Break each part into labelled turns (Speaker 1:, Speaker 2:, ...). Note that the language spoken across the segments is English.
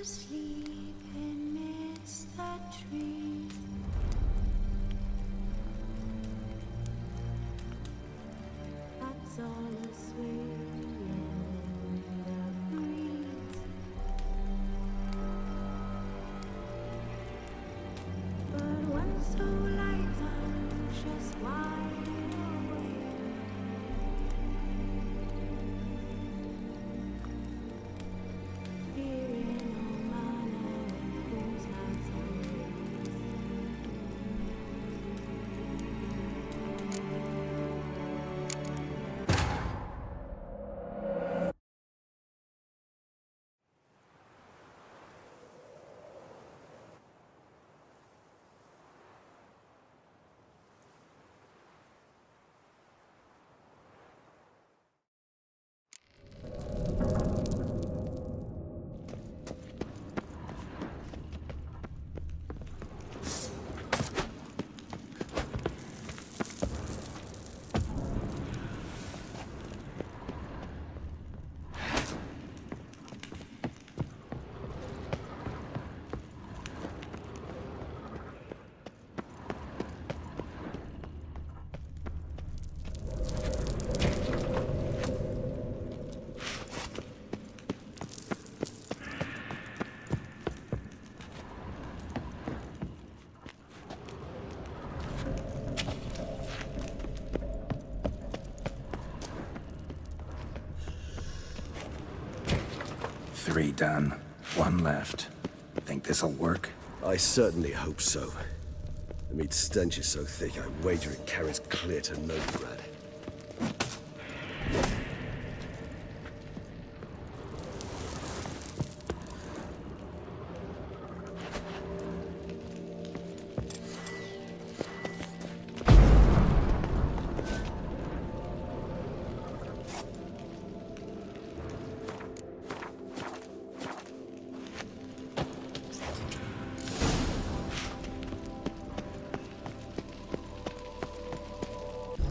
Speaker 1: asleep amidst the trees. That's all swaying in the breeze. But when so light, I'm just wide awake. Fearing all manner of whose lights
Speaker 2: Three done. One left. Think this'll work?
Speaker 3: I certainly hope so. The meat stench is so thick, I wager it carries clear to Novigrad.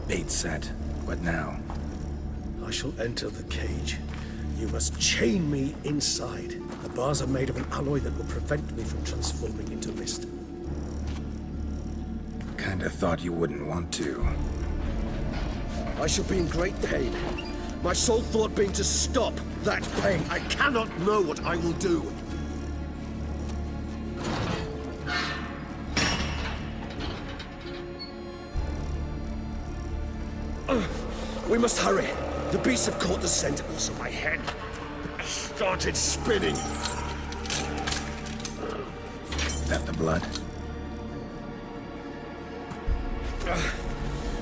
Speaker 2: Bait set. What now?
Speaker 3: I shall enter the cage. You must chain me inside. The bars are made of an alloy that will prevent me from transforming into mist.
Speaker 2: Kinda thought you wouldn't want to.
Speaker 3: I shall be in great pain. My sole thought being to stop that pain. I cannot know what I will do. We must hurry. The beasts have caught the scent, also my head started spinning.
Speaker 2: That the blood?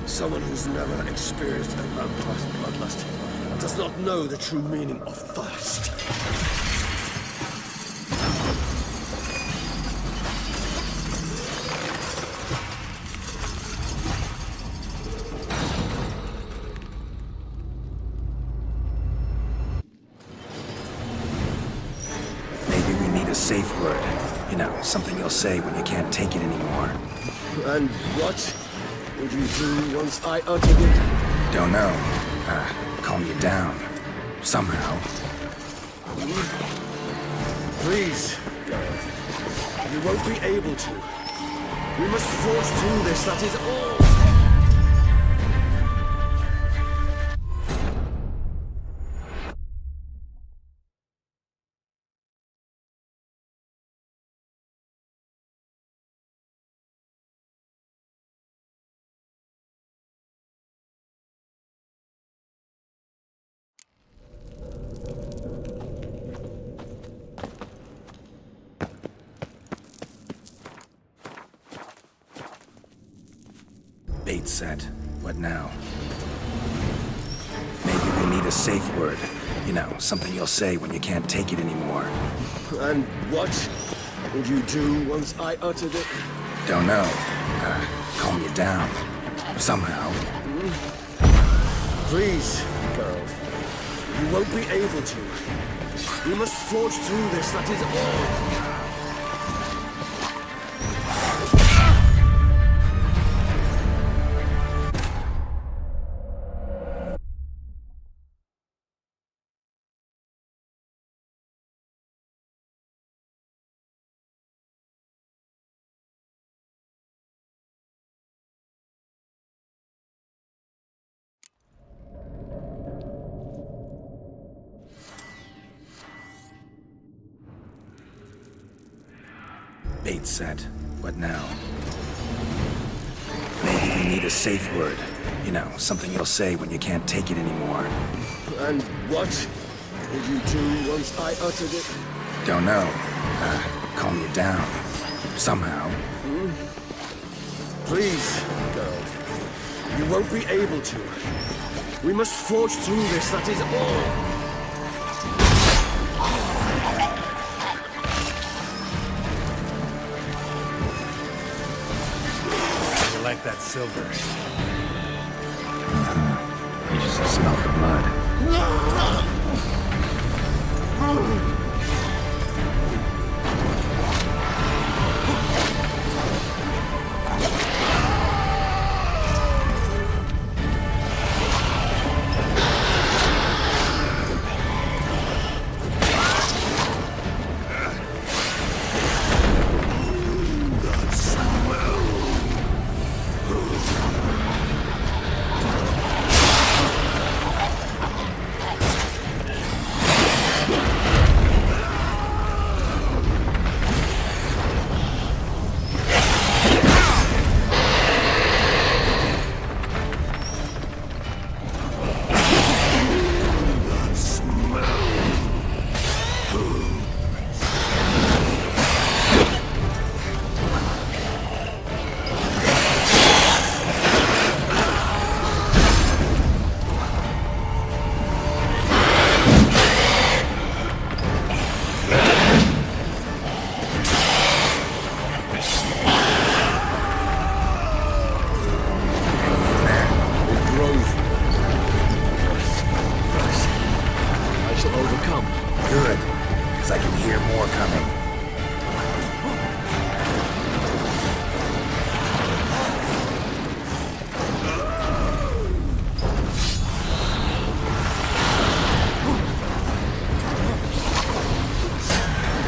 Speaker 3: Someone who's never experienced a vampire's bloodlust does not know the true meaning of thirst.
Speaker 2: Safe word. You know, something you'll say when you can't take it anymore.
Speaker 3: And what would you do once I uttered it?
Speaker 2: Don't know. Calm you down. Somehow.
Speaker 3: Please, you won't be able to. We must forge through this, that is all.
Speaker 2: Bait set. What now? Maybe we need a safe word. You know, something you'll say when you can't take it anymore.
Speaker 3: And what would you do once I uttered it?
Speaker 2: Don't know. Calm you down. Somehow.
Speaker 3: Please, girl. You won't be able to. We must forge through this, that is all.
Speaker 2: Bait set. What now? Maybe we need a safe word. You know, something you'll say when you can't take it anymore.
Speaker 3: And what would you do once I uttered it?
Speaker 2: Don't know. Calm you down. Somehow.
Speaker 3: Please, girl. You won't be able to. We must forge through this, that is all.
Speaker 2: You like that silver? You just smell the blood. Good, because I can hear more coming.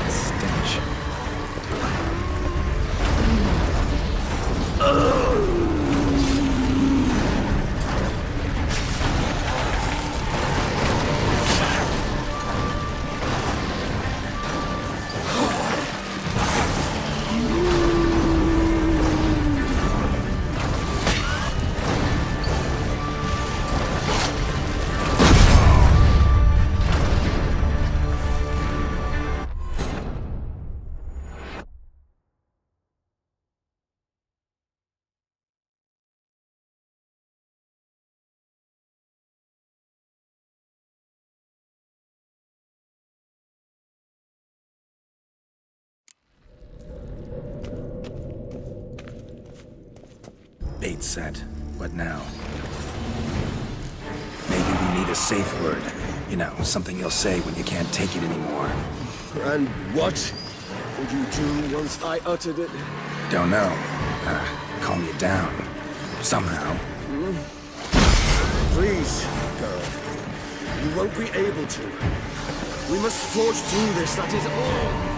Speaker 2: Stench. Bait set. What now? Maybe we need a safe word. You know, something you'll say when you can't take it anymore.
Speaker 3: And what would you do once I uttered it?
Speaker 2: Don't know. Calm you down. Somehow.
Speaker 3: Please, girl. You won't be able to. We must forge through this, that is all.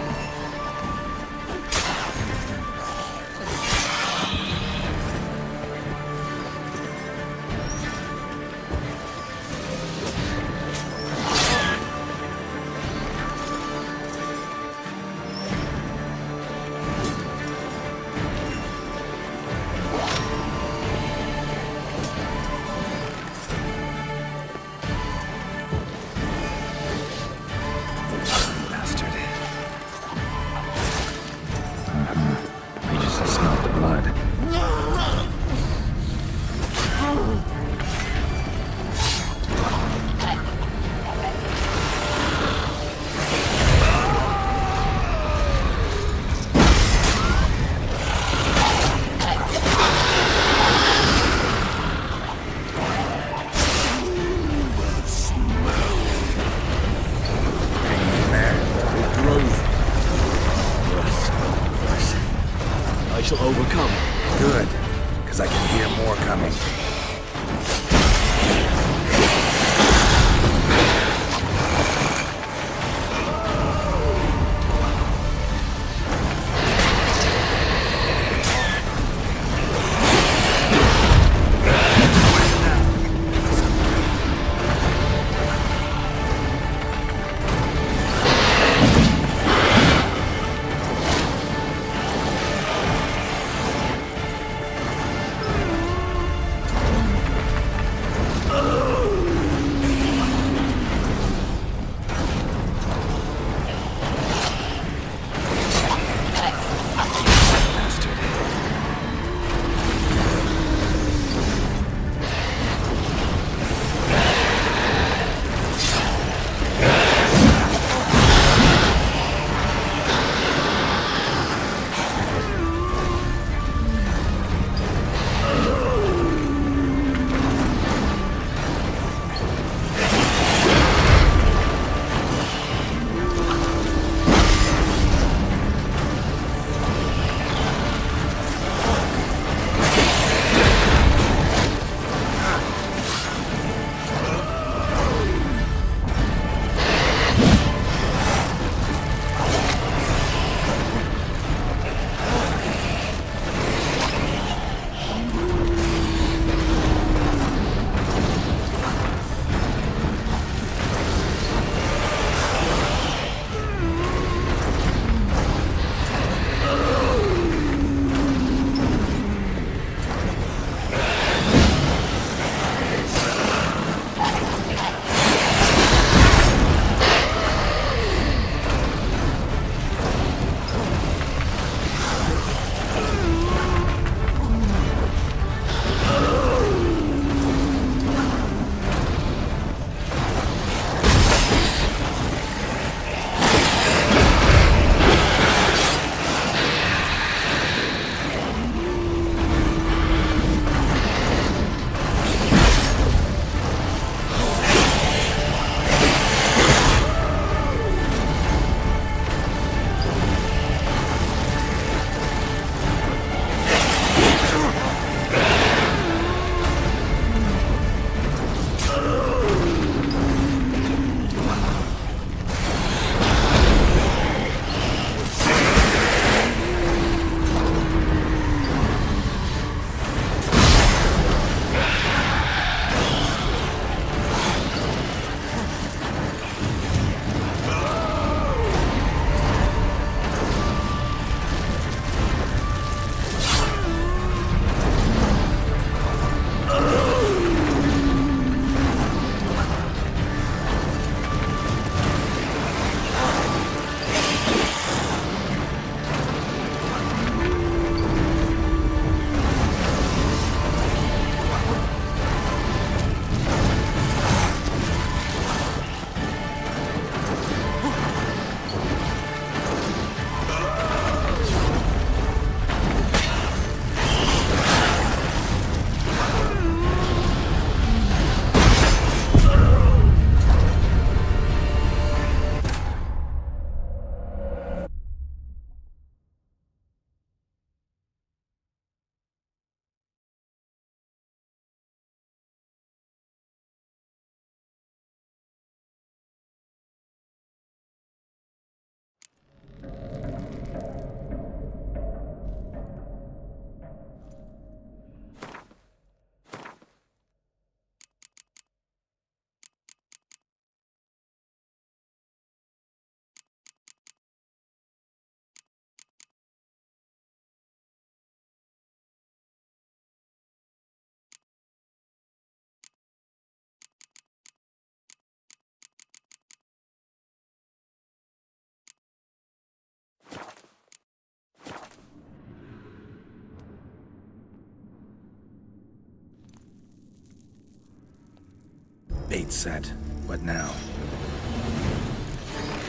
Speaker 2: gate's set. What now?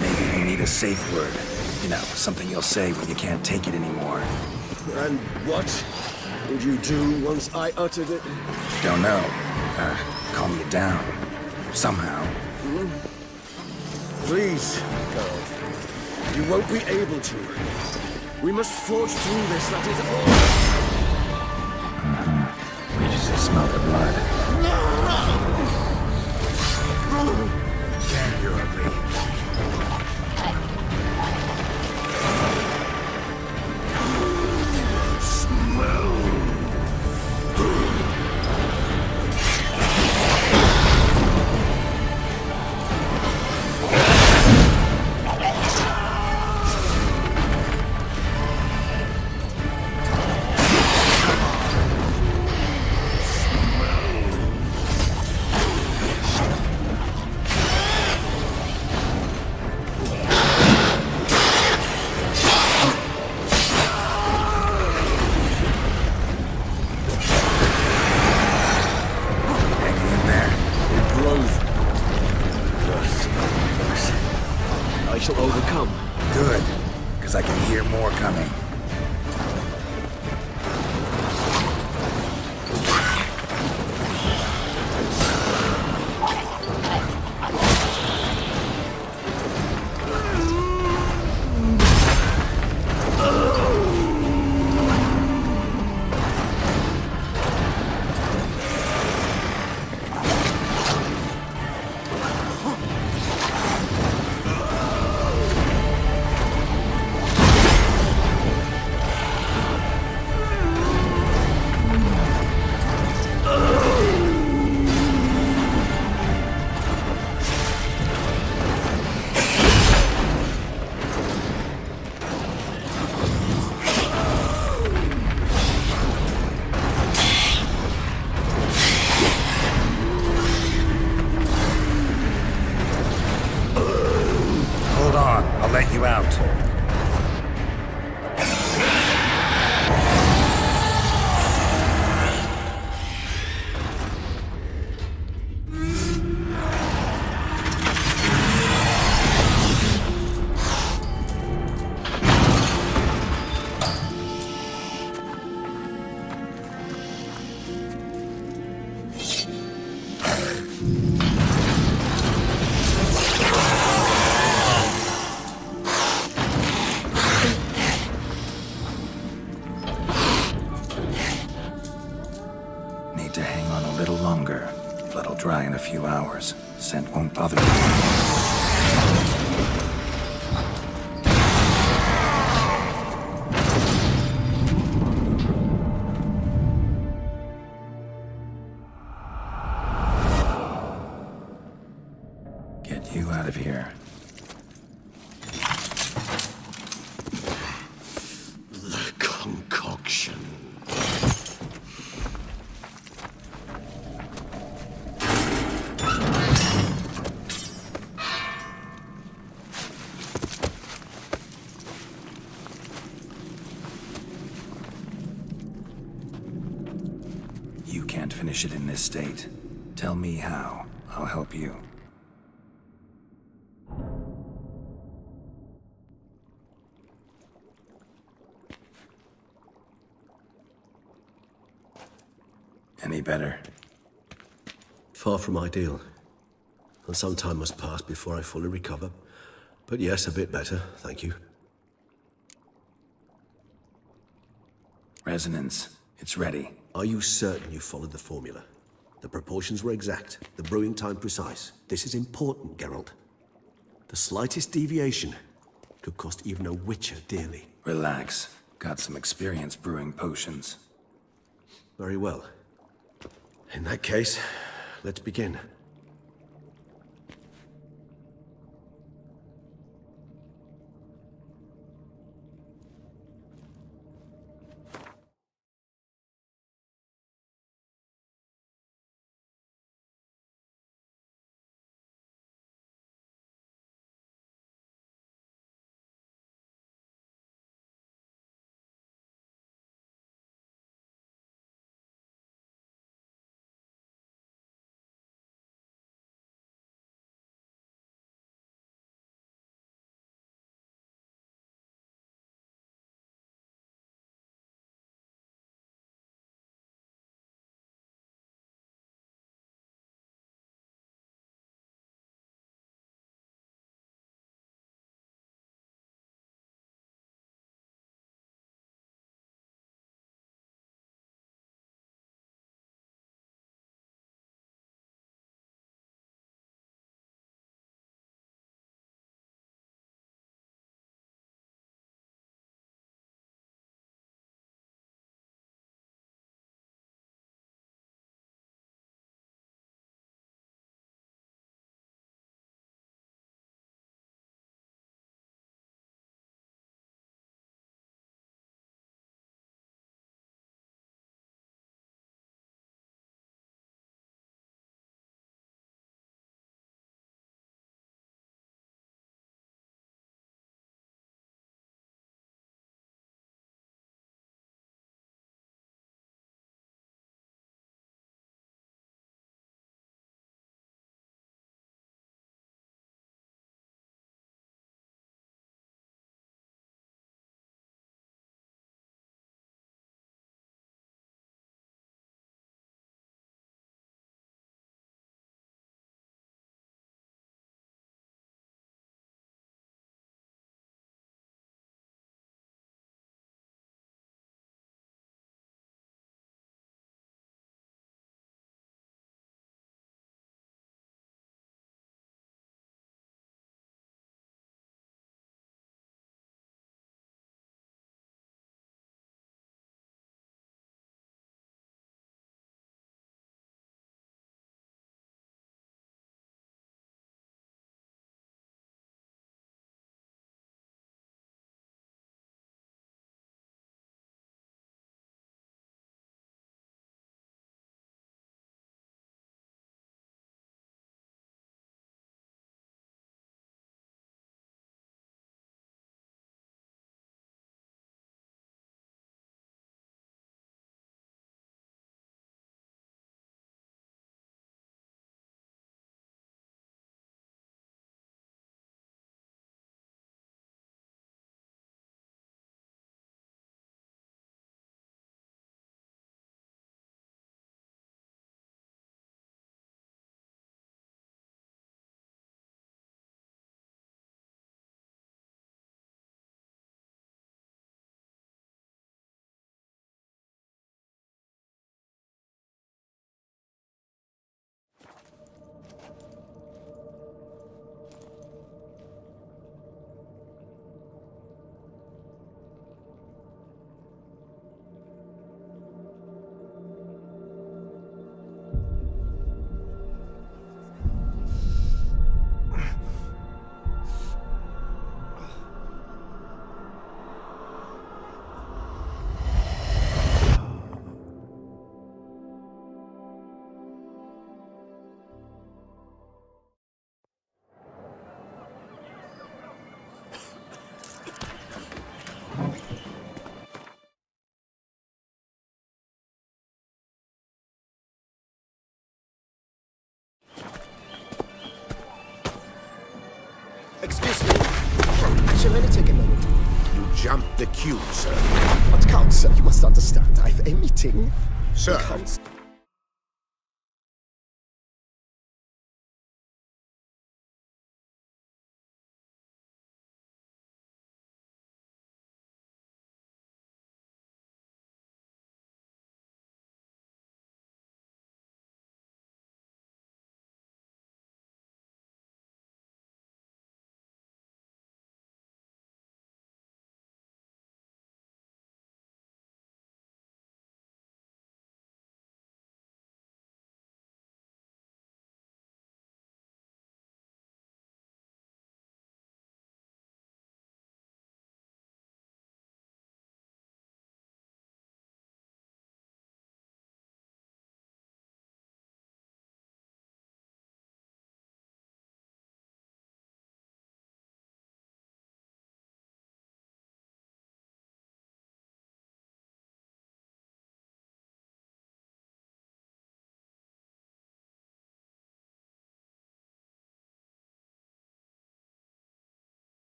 Speaker 2: Maybe we need a safe word. You know, something you'll say when you can't take it anymore.
Speaker 3: And what would you do once I uttered it?
Speaker 2: Don't know. Calm you down. Somehow.
Speaker 3: Please, Carol. You won't be able to. We must forge through this, that is all.
Speaker 2: We just smell the blood. Damn, you're ugly.
Speaker 3: I shall overcome.
Speaker 2: Good, because I can hear more coming. Hold on, I'll let you out. Need to hang on a little longer. Blood'll dry in a few hours. Scent won't bother you. Get you out of here.
Speaker 3: The concoction.
Speaker 2: You can't finish it in this state. Tell me how. I'll help you. Any better?
Speaker 3: Far from ideal. And some time must pass before I fully recover. But yes, a bit better, thank you.
Speaker 2: Resonance. It's ready.
Speaker 3: Are you certain you followed the formula? The proportions were exact, the brewing time precise. This is important, Geralt. The slightest deviation could cost even a Witcher dearly.
Speaker 2: Relax. Got some experience brewing potions.
Speaker 3: Very well. In that case, let's begin.
Speaker 4: Excuse me. Shall I take a moment?
Speaker 5: You jumped the queue, sir.
Speaker 4: But Count, sir, you must understand. I've a meeting.
Speaker 5: Sir.
Speaker 4: Count.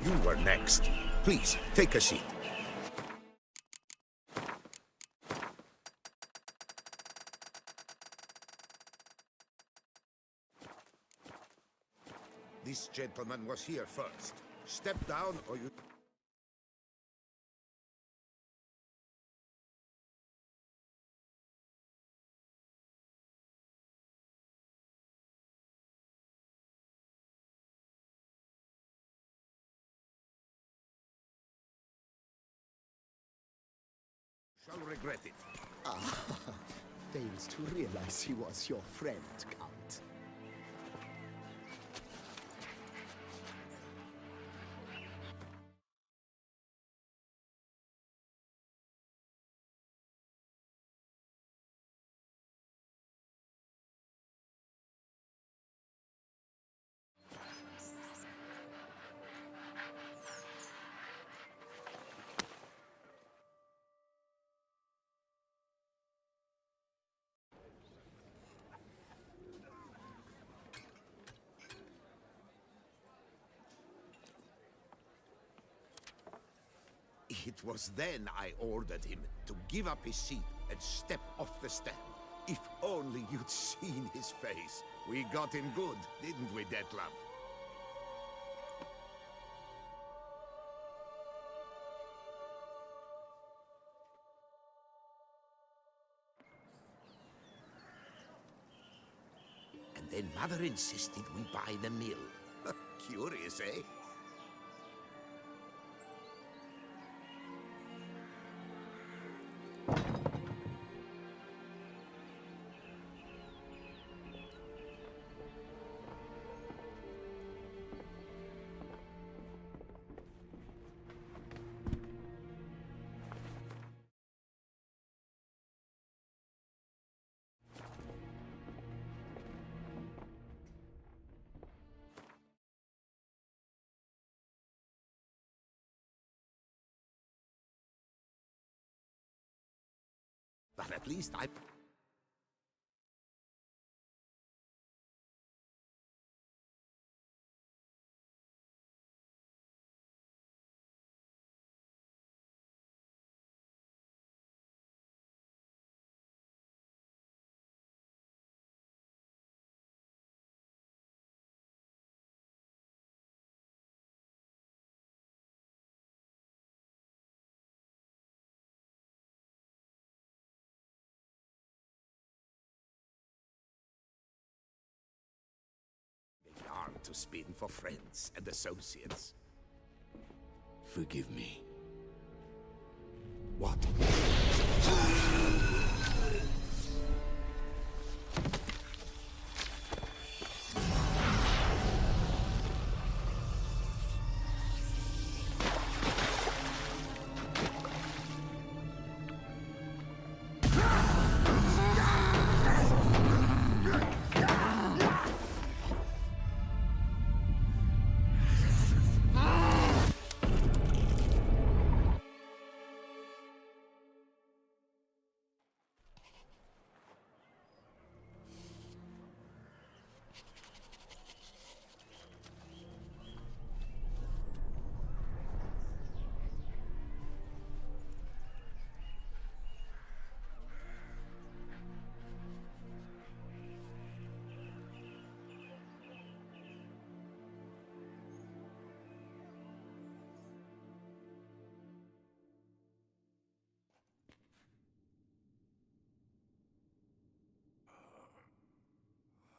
Speaker 5: You were next. Please, take a seat. This gentleman was here first. Step down or you... shall regret it.
Speaker 4: Fails to realize he was your friend, Count.
Speaker 5: It was then I ordered him to give up his seat and step off the stand. If only you'd seen his face. We got him good, didn't we, Detlef? And then Mother insisted we buy the mill. Curious, eh? But at least I... a yarn to spin for friends and associates.
Speaker 2: Forgive me.
Speaker 5: What?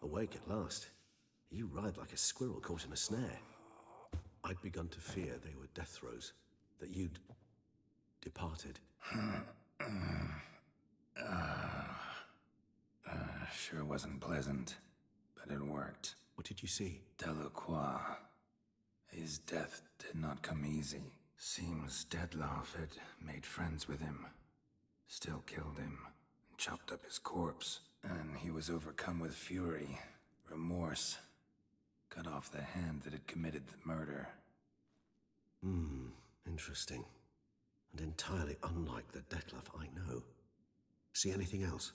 Speaker 3: Awake at last. You writhe like a squirrel caught in a snare. I'd begun to fear they were death throes, that you'd departed.
Speaker 2: Sure wasn't pleasant, but it worked.
Speaker 3: What did you see?
Speaker 2: Delacroix. His death did not come easy. Seems Dettlaff had made friends with him. Still killed him, and chopped up his corpse. And he was overcome with fury, remorse. Cut off the hand that had committed the murder.
Speaker 3: Interesting. And entirely unlike the Dettlaff I know. See anything else?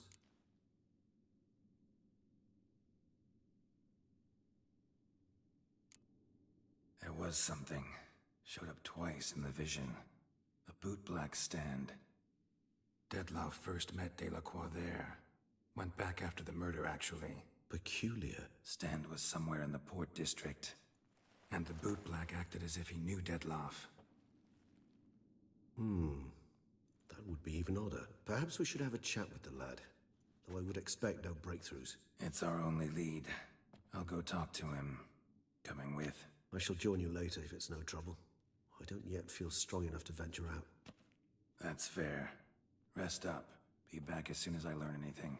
Speaker 2: There was something. Showed up twice in the vision. A bootblack stand. Dettlaff first met Delacroix there. Went back after the murder, actually.
Speaker 3: Peculiar.
Speaker 2: Stand was somewhere in the port district. And the bootblack acted as if he knew Dettlaff.
Speaker 3: That would be even odder. Perhaps we should have a chat with the lad. Though I would expect no breakthroughs.
Speaker 2: It's our only lead. I'll go talk to him. Coming with.
Speaker 3: I shall join you later if it's no trouble. I don't yet feel strong enough to venture out.
Speaker 2: That's fair. Rest up. Be back as soon as I learn anything.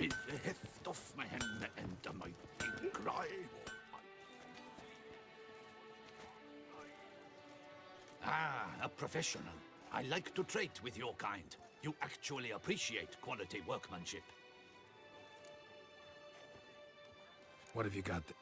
Speaker 5: With the heft of my hand and a mighty cry. Ah, a professional. I like to trade with your kind. You actually appreciate quality workmanship.
Speaker 2: What have you got there?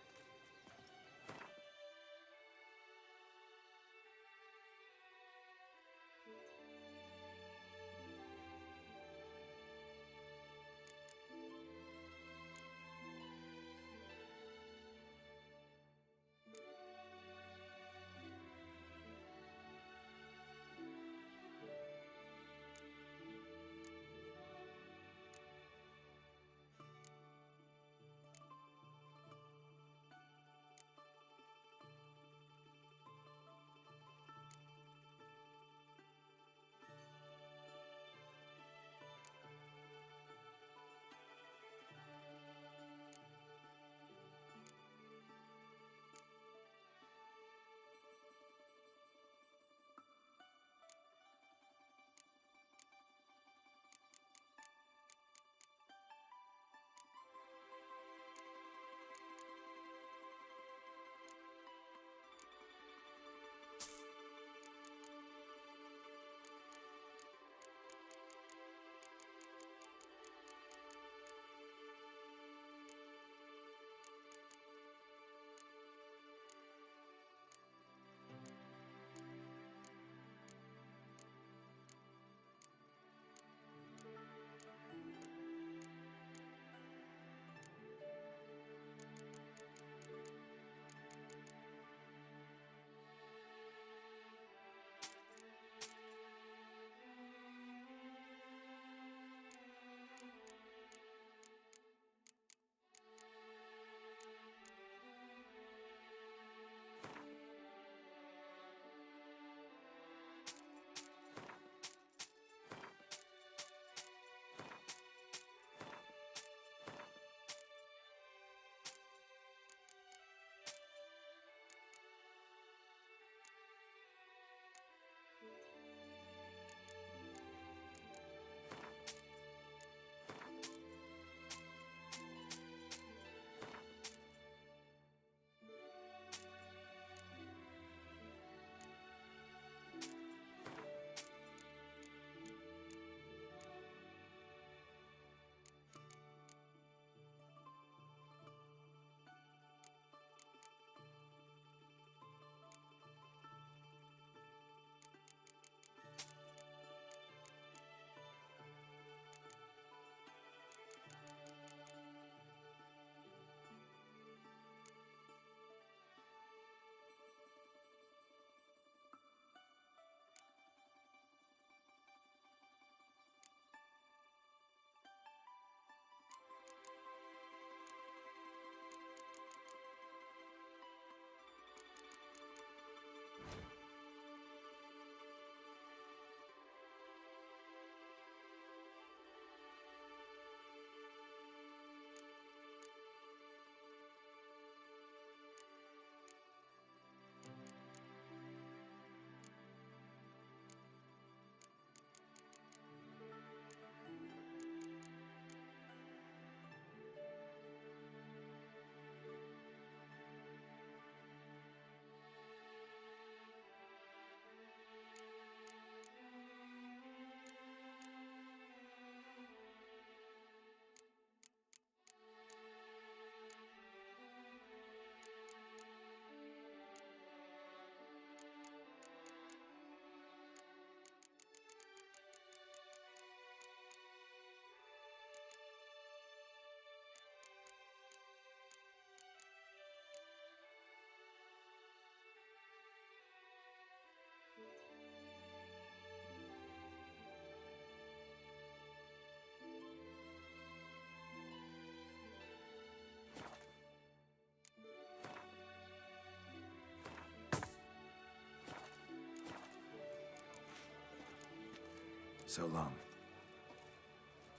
Speaker 2: So long.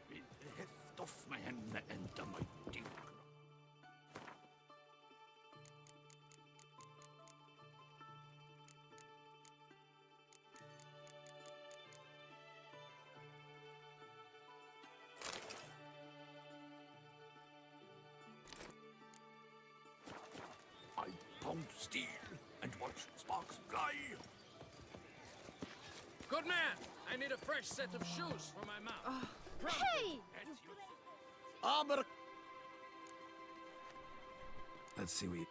Speaker 5: With the heft of my hand and a mighty cry.
Speaker 6: steel and watch sparks fly.
Speaker 7: Good man! I need a fresh set of shoes for my mount.
Speaker 8: Hey!
Speaker 6: Armor.
Speaker 2: Let's see we...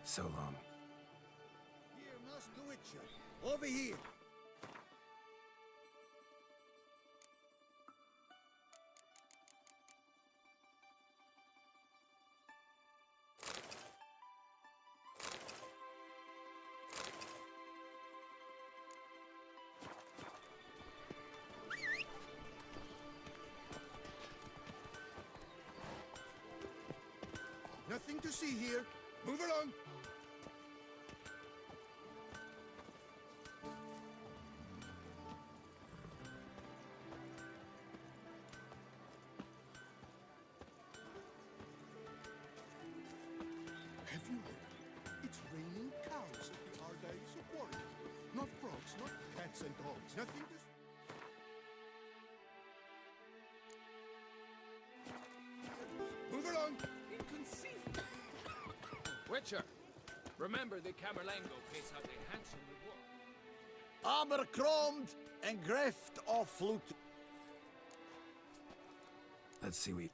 Speaker 2: So long.
Speaker 5: Here, Master Witcher. Over here. Nothing to see here. Move along. Have you heard? It's raining cows at the Ardai's quarry. Not frogs, not cats and dogs. Nothing to... Move along!
Speaker 7: Inconceivable! Witcher, remember the Camerlengo pays out a handsome reward.
Speaker 6: Armor chromed and greft of flute.
Speaker 2: Let's see we...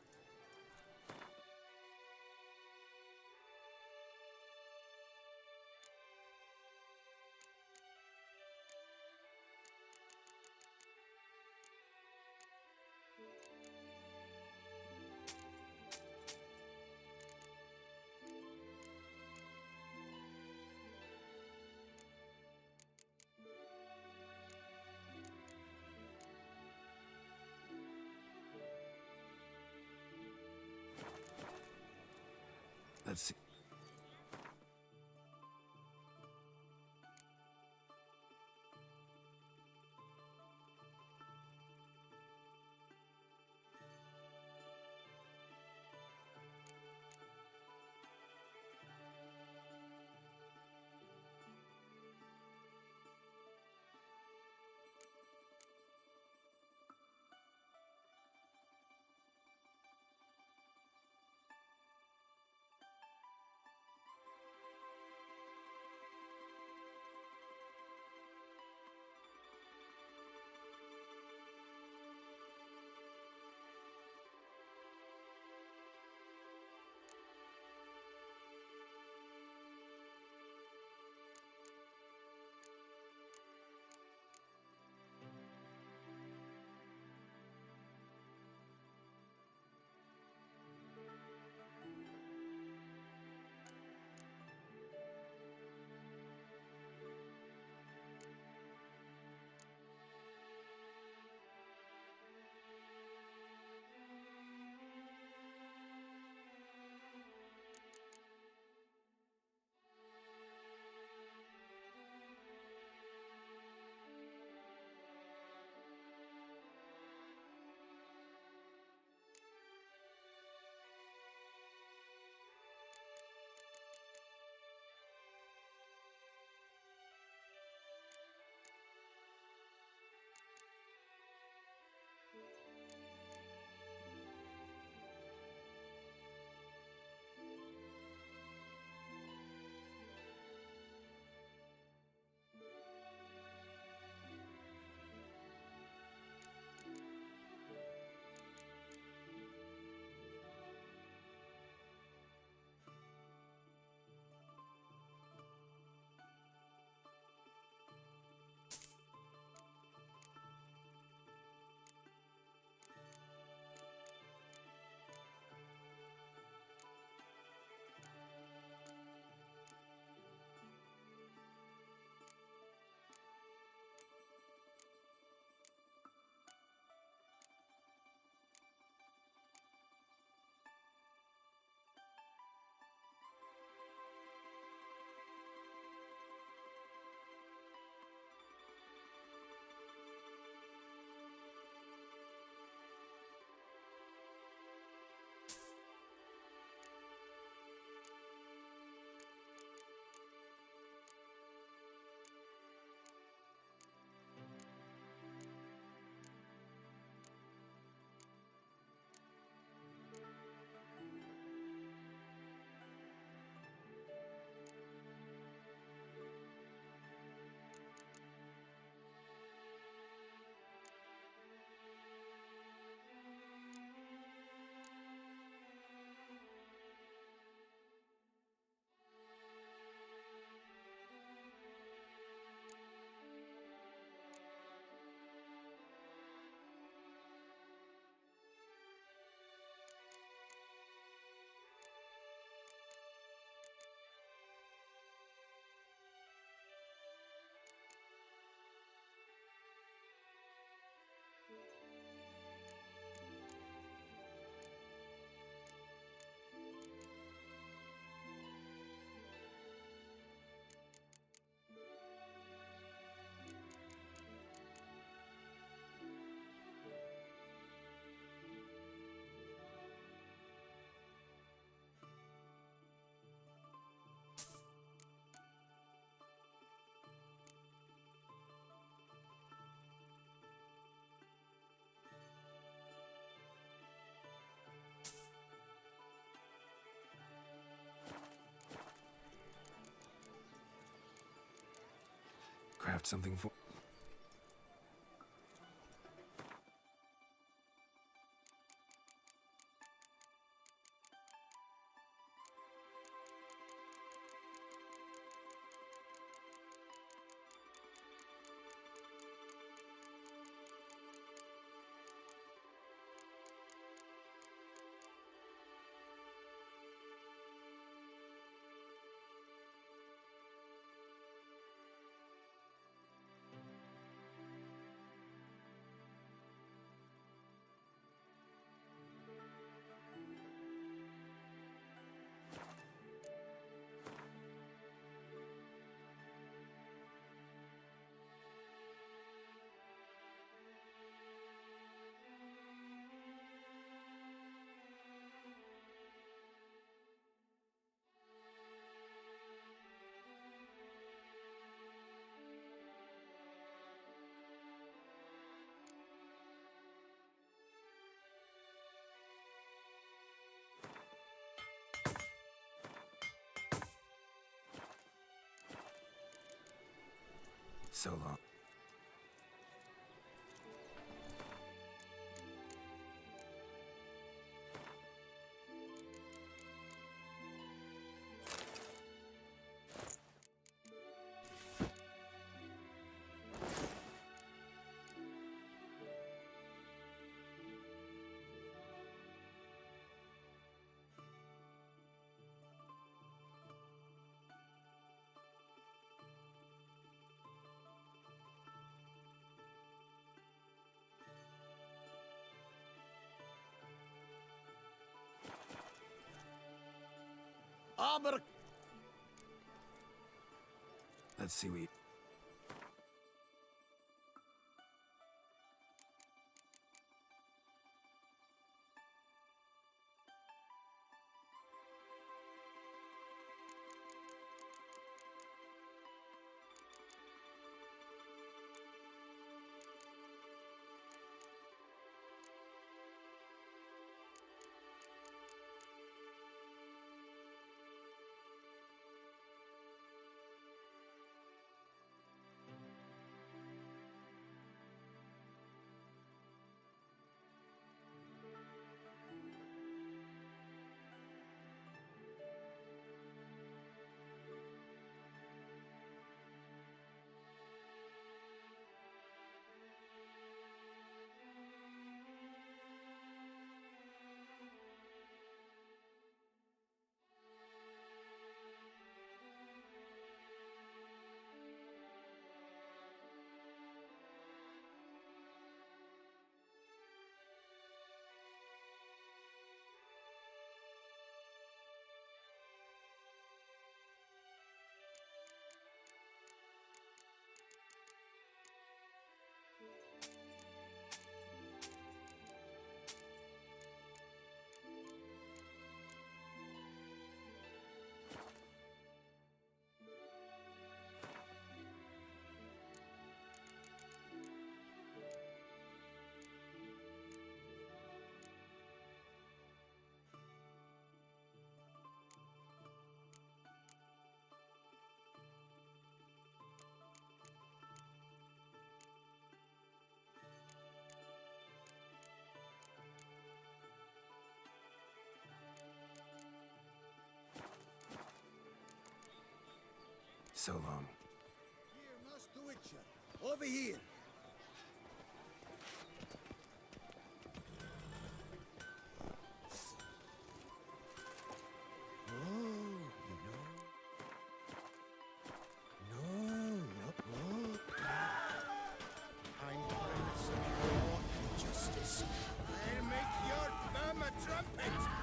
Speaker 2: craft something for... So long.
Speaker 6: Aber
Speaker 2: Let's see we... So long.
Speaker 6: here, Master Witcher. Over here. I'll make your thumb a trumpet!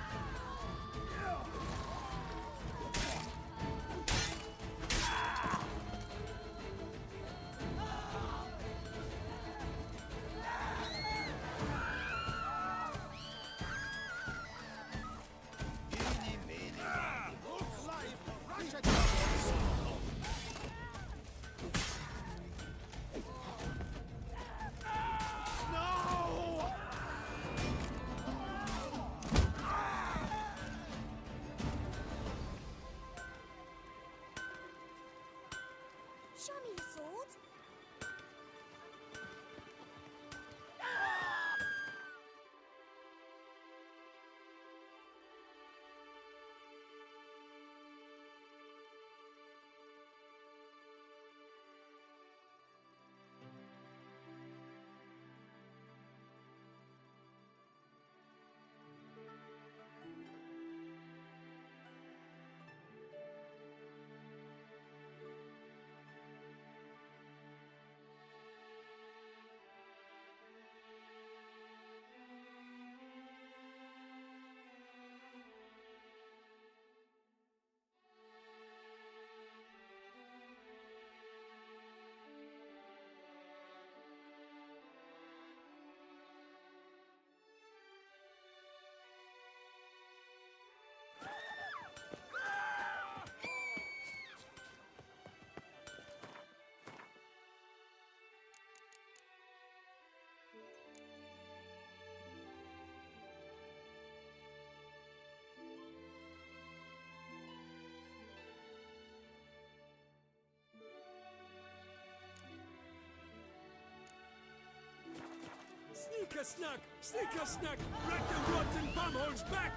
Speaker 8: Snicker-snack! Snicker-snack! Break the rotten bumhole's back!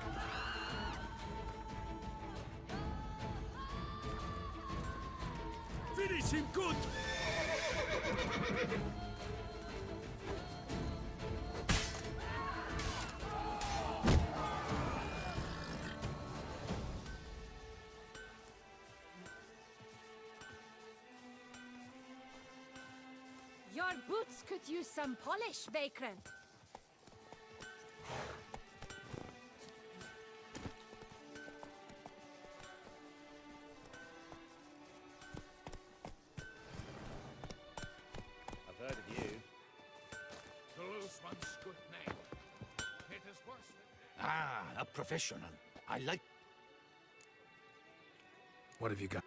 Speaker 8: Finish him good!
Speaker 1: Your boots could use some polish, Vagrant.
Speaker 6: I've heard of you.
Speaker 7: Toulouse once good name. It is worse than...
Speaker 6: Ah, a professional. I like...
Speaker 2: What have you got?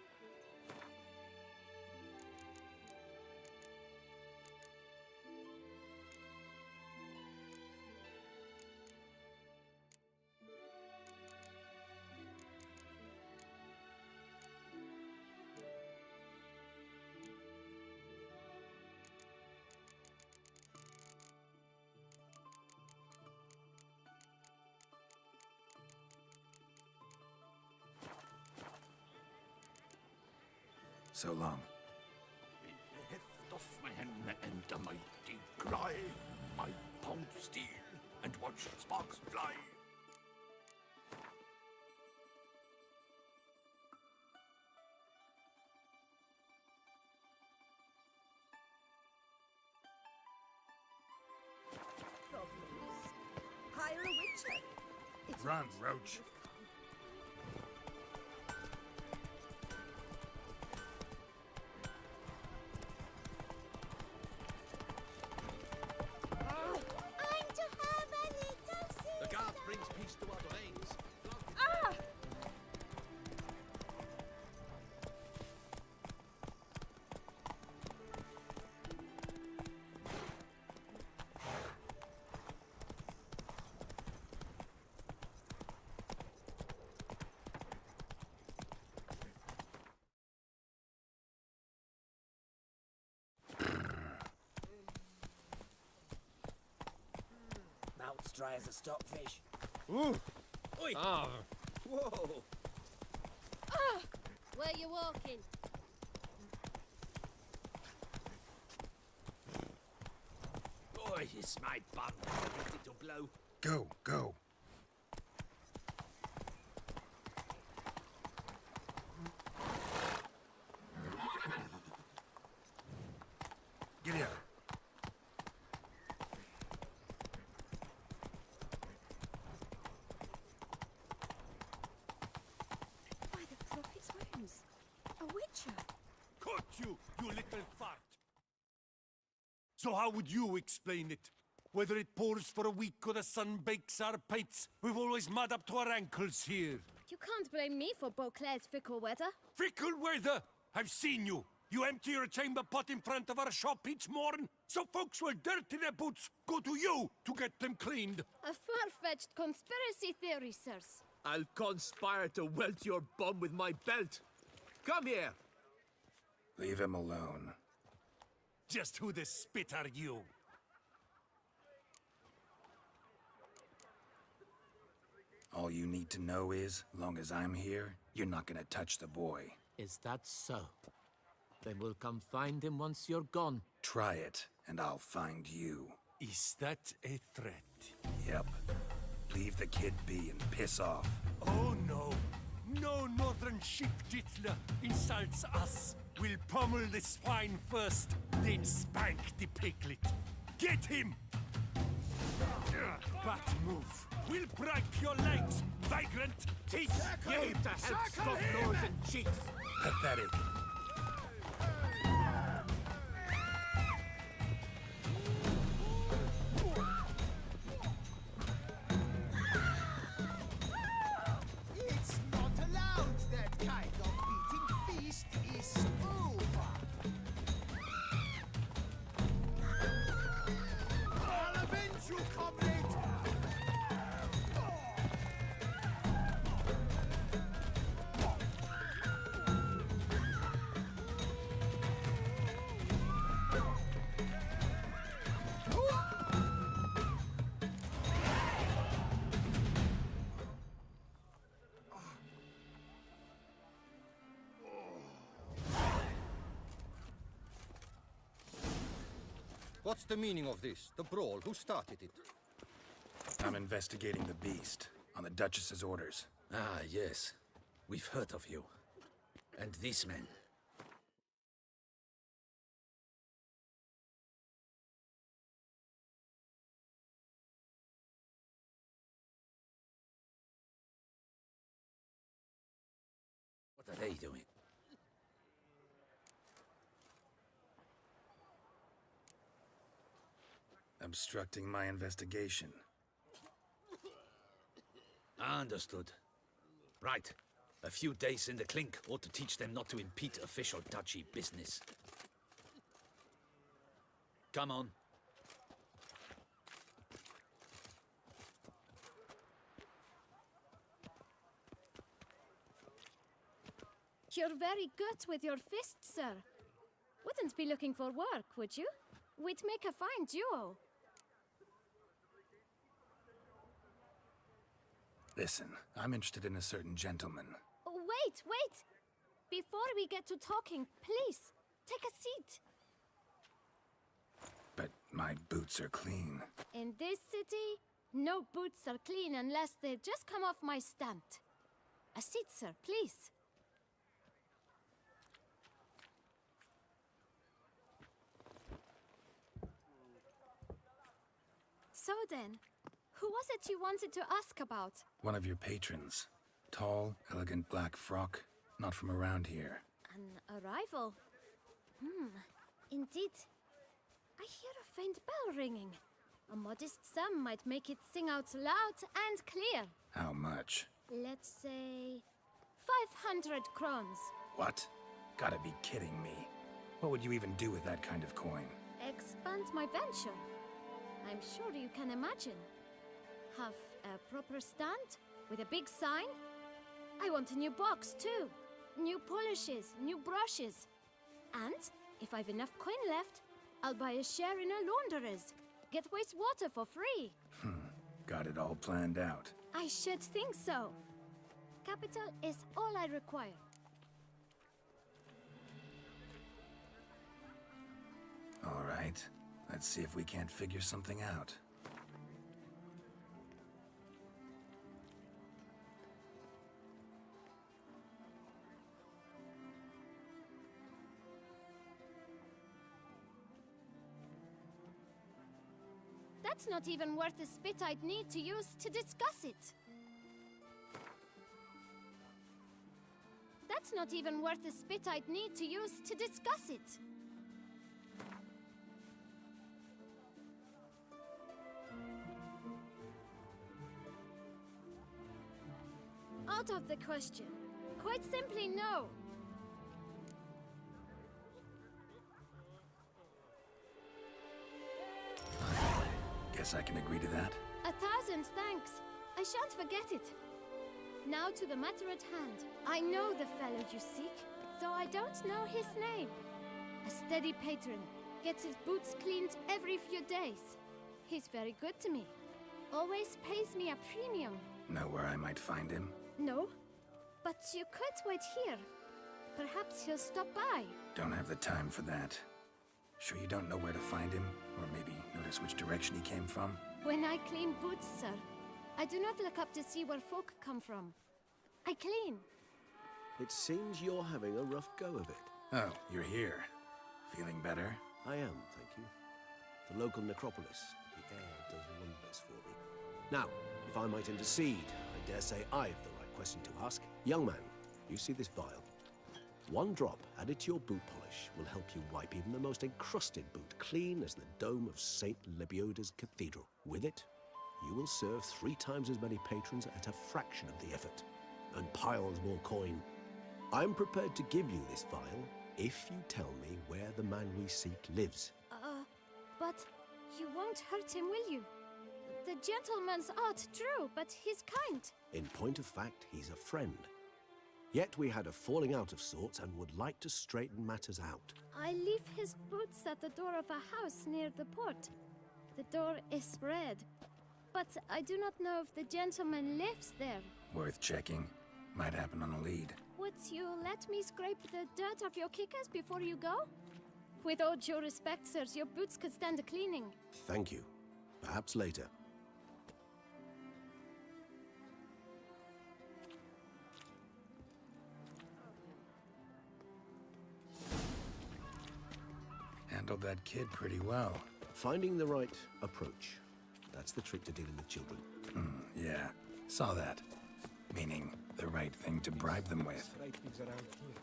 Speaker 2: So long.
Speaker 6: The heft of man and the mighty cry. I pound steel and watch sparks fly.
Speaker 9: Hire a witcher. It's
Speaker 2: Run, Roach.
Speaker 9: I'm to have a little sister.
Speaker 6: The guard brings peace to our domains.
Speaker 9: Ah!
Speaker 10: Mouth's dry as a stockfish.
Speaker 8: Ooh!
Speaker 10: Oi!
Speaker 8: Ah!
Speaker 10: Whoa!
Speaker 9: Where you walking?
Speaker 10: Oi, it's my bum. Ready to blow.
Speaker 2: Go, go. Get here.
Speaker 9: By the prophet's wounds. A witcher.
Speaker 8: Caught you, you little fart! So how would you explain it? Whether it pours for a week or the sun bakes our pates, we've always mud up to our ankles here.
Speaker 9: You can't blame me for Beauclair's fickle weather.
Speaker 8: Fickle weather! I've seen you! You empty your chamber pot in front of our shop each morn, so folks will dirty their boots, go to you to get them cleaned.
Speaker 9: A far-fetched conspiracy theory, sirs.
Speaker 10: I'll conspire to welt your bum with my belt. Come here.
Speaker 2: Leave him alone.
Speaker 8: Just who the spit are you?
Speaker 2: All you need to know is, long as I'm here, you're not gonna touch the boy.
Speaker 10: Is that so? Then we'll come find him once you're gone.
Speaker 2: Try it, and I'll find you.
Speaker 8: Is that a threat?
Speaker 2: Yep. Leave the kid be and piss off.
Speaker 8: Oh no! No northern sheep titler insults us. We'll pummel the swine first, then spank the piglet. Get him! Bad move. We'll break your legs, vagrant! Teach
Speaker 10: You to help stop nose and cheeks.
Speaker 2: Pathetic.
Speaker 6: It's not allowed. That kind of beating feast is over. I'll avenge you, comrade.
Speaker 11: What's the meaning of this? The brawl? Who started it?
Speaker 2: I'm investigating the beast, on the Duchess's orders.
Speaker 6: Ah, yes. We've heard of you. And these men. What are they doing?
Speaker 2: Obstructing my investigation.
Speaker 6: Understood. Right. A few days in the clink ought to teach them not to impede official duchy business. Come on.
Speaker 9: You're very good with your fists, sir. Wouldn't be looking for work, would you? We'd make a fine duo.
Speaker 2: Listen, I'm interested in a certain gentleman.
Speaker 9: Wait, wait! Before we get to talking, please, take a seat.
Speaker 2: But my boots are clean.
Speaker 9: In this city, no boots are clean unless they just come off my stand. A seat, sir, please. So then, who was it you wanted to ask about?
Speaker 2: One of your patrons. Tall, elegant black frock. Not from around here.
Speaker 9: An arrival? Indeed. I hear a faint bell ringing. A modest sum might make it sing out loud and clear.
Speaker 2: How much?
Speaker 9: Let's say 500 crowns.
Speaker 2: What? Gotta be kidding me. What would you even do with that kind of coin?
Speaker 9: Expand my venture. I'm sure you can imagine. Have a proper stand with a big sign. I want a new box too. New polishes, new brushes. And if I've enough coin left, I'll buy a share in a launderer's. Get wastewater for free.
Speaker 2: Got it all planned out.
Speaker 9: I should think so. Capital is all I require.
Speaker 2: All right. Let's see if we can't figure something out.
Speaker 9: That's not even worth the spit I'd need to use to discuss it. That's not even worth the spit I'd need to use to discuss it. Out of the question. Quite simply, no.
Speaker 2: Guess I can agree to that.
Speaker 9: 1,000 thanks. I shan't forget it. Now to the matter at hand. I know the fellow you seek, though I don't know his name. A steady patron. Gets his boots cleaned every few days. He's very good to me. Always pays me a premium.
Speaker 2: Know where I might find him?
Speaker 9: No, but you could wait here. Perhaps he'll stop by.
Speaker 2: Don't have the time for that. Sure you don't know where to find him? Or maybe notice which direction he came from?
Speaker 9: When I clean boots, sir, I do not look up to see where folk come from. I clean.
Speaker 3: It seems you're having a rough go of it.
Speaker 2: Oh, you're here. Feeling better?
Speaker 3: I am, thank you. The local necropolis. The air does wonders for me. Now, if I might intercede, I dare say I've the right question to ask. Young man, you see this vial? One drop added to your boot polish will help you wipe even the most encrusted boot clean as the dome of St. Lebioda's Cathedral. With it, you will serve 3 times as many patrons at a fraction of the effort, and piles more coin. I'm prepared to give you this vial if you tell me where the man we seek lives.
Speaker 9: But you won't hurt him, will you? The gentleman's art, true, but he's kind.
Speaker 3: In point of fact, he's a friend. Yet we had a falling out of sorts and would like to straighten matters out.
Speaker 9: I leave his boots at the door of a house near the port. The door is red, but I do not know if the gentleman lives there.
Speaker 2: Worth checking. Might happen on a lead.
Speaker 9: Would you let me scrape the dirt off your kickers before you go? With all due respect, sirs, your boots could stand a cleaning.
Speaker 3: Thank you. Perhaps later.
Speaker 2: Handled that kid pretty well.
Speaker 3: Finding the right approach. That's the trick to dealing with children.
Speaker 2: Yeah, saw that. Meaning, the right thing to bribe them with.
Speaker 4: Frightenings around here.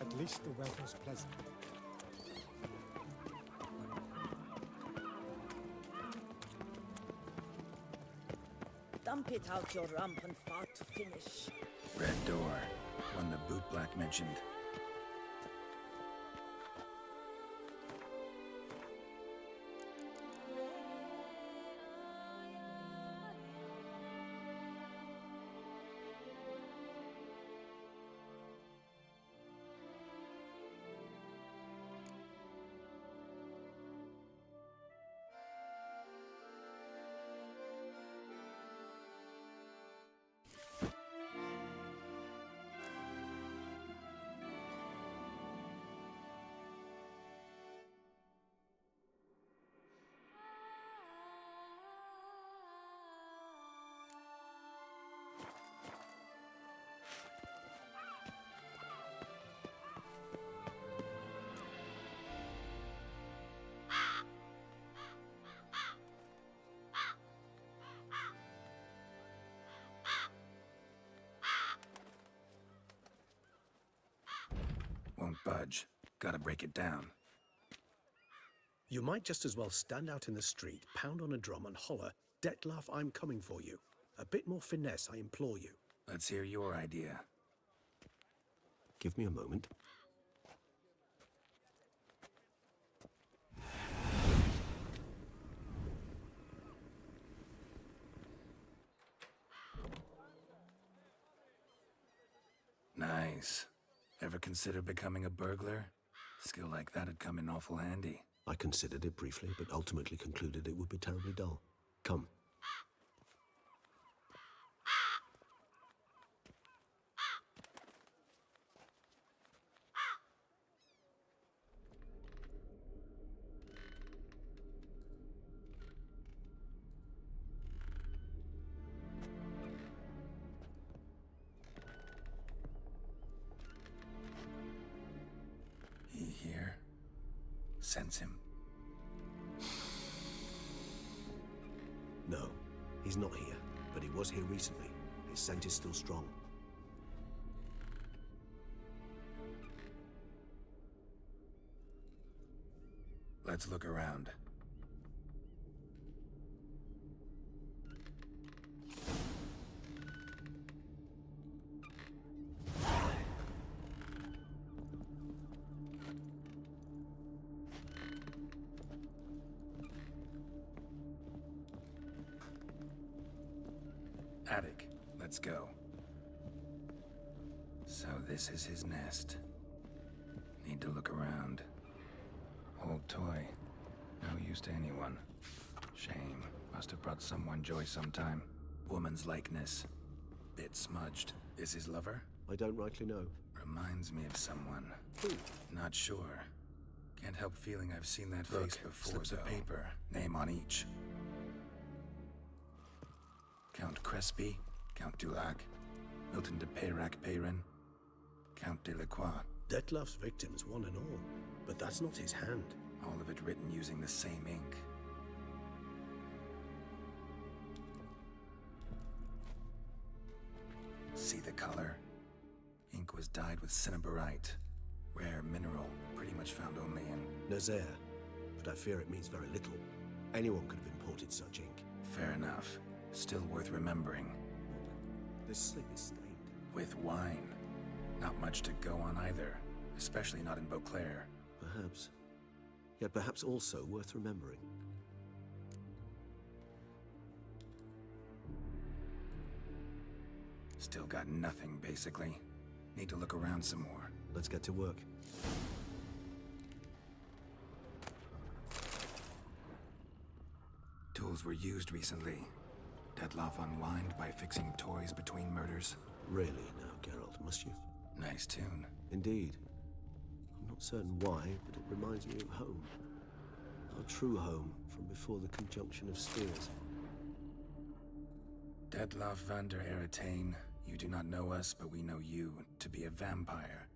Speaker 4: At least the welcome's pleasant.
Speaker 12: Dump it out your rampant fart to finish.
Speaker 2: Red door. One the bootblack mentioned. Won't budge. Gotta break it down.
Speaker 3: You might just as well stand out in the street, pound on a drum and holler, "Dettlaff, I'm coming for you." A bit more finesse, I implore you.
Speaker 2: Let's hear your idea.
Speaker 3: Give me a moment.
Speaker 2: Nice. Ever consider becoming a burglar? Skill like that'd come in awful handy.
Speaker 3: I considered it briefly, but ultimately concluded it would be terribly dull. Come.
Speaker 2: He here? Sense him.
Speaker 3: No, he's not here, but he was here recently. His scent is still strong.
Speaker 2: Let's look around. Attic. Let's go. So this is his nest. Need to look around. Old toy. No use to anyone. Shame. Must have brought someone joy sometime. Woman's likeness. Bit smudged. Is his lover?
Speaker 3: I don't rightly know.
Speaker 2: Reminds me of someone.
Speaker 3: Who?
Speaker 2: Not sure. Can't help feeling I've seen that
Speaker 3: Look,
Speaker 2: face before,
Speaker 3: slips
Speaker 2: though.
Speaker 3: of
Speaker 2: Paper. Name on each. Count Crespi, Count Dulac, Milton de Peyrac-Peyrin, Count Delacroix.
Speaker 3: Dettlaff's victims, one and all. But that's not his hand.
Speaker 2: All of it written using the same ink. See the color? Ink was dyed with cinnabarite. Rare mineral, pretty much found only in...
Speaker 3: Nazaire. But I fear it means very little. Anyone could have imported such ink.
Speaker 2: Fair enough. Still worth remembering.
Speaker 3: This slip is stained.
Speaker 2: With wine. Not much to go on either. Especially not in Beauclair.
Speaker 3: Perhaps. Yet perhaps also worth remembering.
Speaker 2: Still got nothing, basically. Need to look around some more.
Speaker 3: Let's get to work.
Speaker 2: Tools were used recently. Dettlaff unwind by fixing toys between murders.
Speaker 3: Really now, Geralt, must you?
Speaker 2: Nice tune.
Speaker 3: Indeed. I'm not certain why, but it reminds me of home. Our true home from before the conjunction of spheres.
Speaker 2: Dettlaff van der Eretane, you do not know us, but we know you to be a vampire.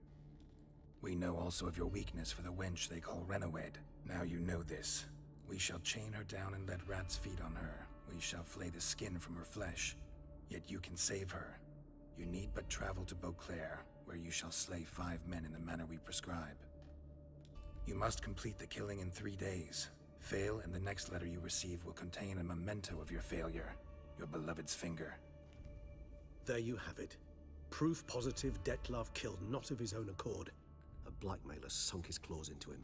Speaker 2: We know also of your weakness for the wench they call Renawed. Now you know this. We shall chain her down and let rats feed on her. We shall flay the skin from her flesh. Yet you can save her. You need but travel to Beauclair, where you shall slay 5 men in the manner we prescribe. You must complete the killing in 3 days. Fail, and the next letter you receive will contain a memento of your failure. Your beloved's finger.
Speaker 3: There you have it. Proof positive Dettlaff killed not of his own accord. A blackmailer sunk his claws into him.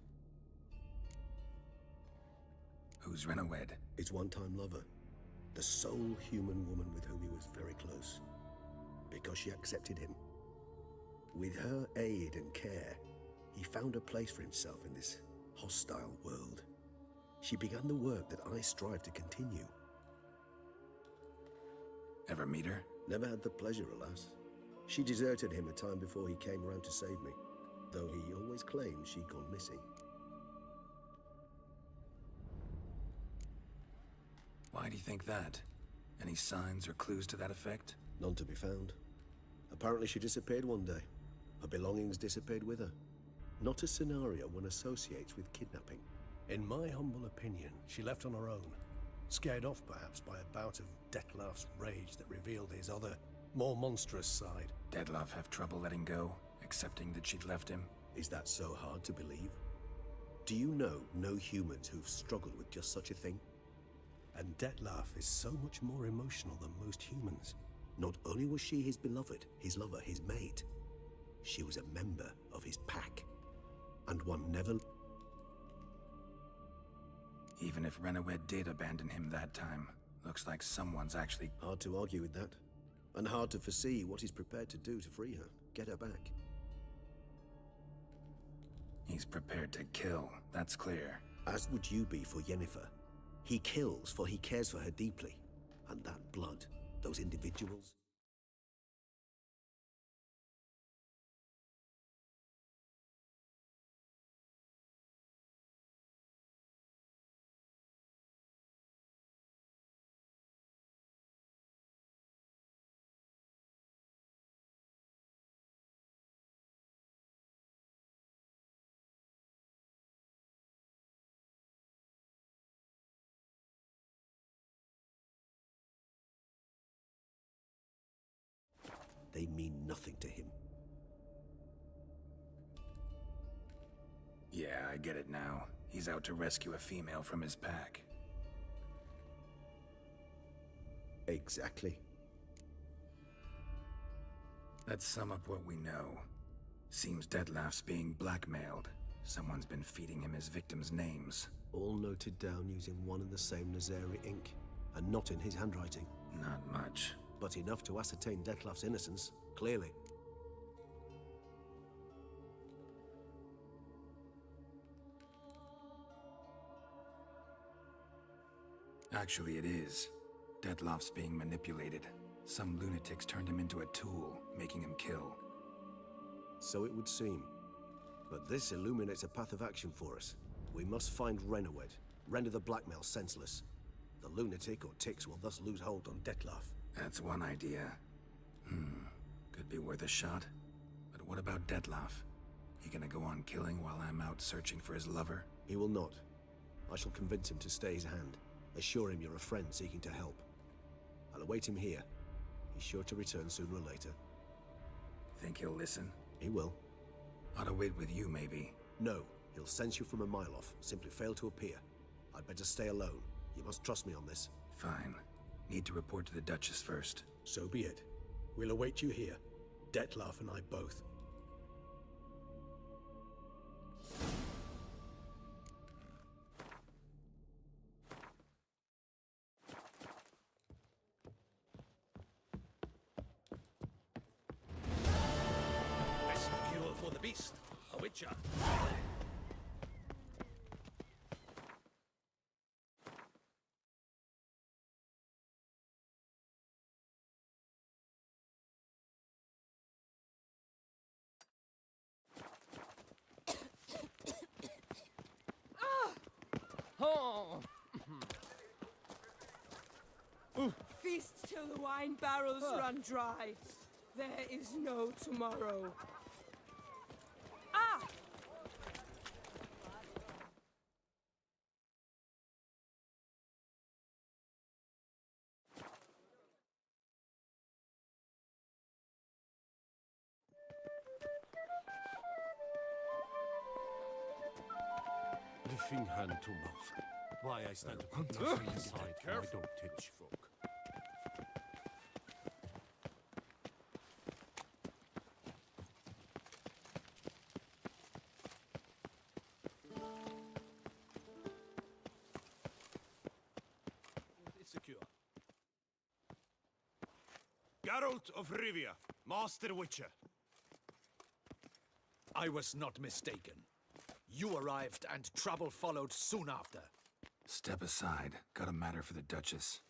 Speaker 2: Who's Renawed?
Speaker 3: His one-time lover. The sole human woman with whom he was very close. Because she accepted him. With her aid and care, he found a place for himself in this hostile world. She began the work that I strive to continue.
Speaker 2: Ever meet her?
Speaker 3: Never had the pleasure, alas. She deserted him a time before he came around to save me, though he always claimed she'd gone missing.
Speaker 2: Why do you think that? Any signs or clues to that effect?
Speaker 3: None to be found. Apparently she disappeared one day. Her belongings disappeared with her. Not a scenario one associates with kidnapping. In my humble opinion, she left on her own. Scared off, perhaps, by a bout of Dettlaff's rage that revealed his other, more monstrous side.
Speaker 2: Dettlaff have trouble letting go, accepting that she'd left him?
Speaker 3: Is that so hard to believe? Do you know no humans who've struggled with just such a thing? And Dettlaff is so much more emotional than most humans. Not only was she his beloved, his lover, his mate, she was a member of his pack. And one never...
Speaker 2: Even if Renawed did abandon him that time, looks like someone's actually...
Speaker 3: Hard to argue with that. And hard to foresee what he's prepared to do to free her, get her back.
Speaker 2: He's prepared to kill, that's clear.
Speaker 3: As would you be for Yennefer. He kills for he cares for her deeply. And that blood, those individuals... They mean nothing to him.
Speaker 2: Yeah, I get it now. He's out to rescue a female from his pack.
Speaker 3: Exactly.
Speaker 2: Let's sum up what we know. Seems Dettlaff's being blackmailed. Someone's been feeding him his victims' names.
Speaker 3: All noted down using one and the same Nazeri ink, and not in his handwriting.
Speaker 2: Not much.
Speaker 3: But enough to ascertain Dettlaff's innocence, clearly.
Speaker 2: Actually, it is. Dettlaff's being manipulated. Some lunatics turned him into a tool, making him kill.
Speaker 3: So it would seem. But this illuminates a path of action for us. We must find Renawed, render the blackmail senseless. The lunatic or ticks will thus lose hold on Dettlaff.
Speaker 2: That's one idea. Could be worth a shot. But what about Dettlaff? He gonna go on killing while I'm out searching for his lover?
Speaker 3: He will not. I shall convince him to stay his hand. Assure him you're a friend seeking to help. I'll await him here. He's sure to return sooner or later.
Speaker 2: Think he'll listen?
Speaker 3: He will.
Speaker 2: Ought to wait with you, maybe.
Speaker 3: No, he'll sense you from a mile off. Simply fail to appear. I'd better stay alone. You must trust me on this.
Speaker 2: Fine. Need to report to the Duchess first.
Speaker 3: So be it. We'll await you here. Dettlaff and I both.
Speaker 6: Best cure for the beast, a witcher.
Speaker 13: till the wine barrels run dry. There is no tomorrow. Ah!
Speaker 8: Lifting hand to mouth. Why I stand upon the side and I don't touch folk.
Speaker 10: It's secure.
Speaker 8: Geralt of Rivia, Master Witcher.
Speaker 6: I was not mistaken. You arrived and trouble followed soon after.
Speaker 2: Step aside. Got a matter for the Duchess.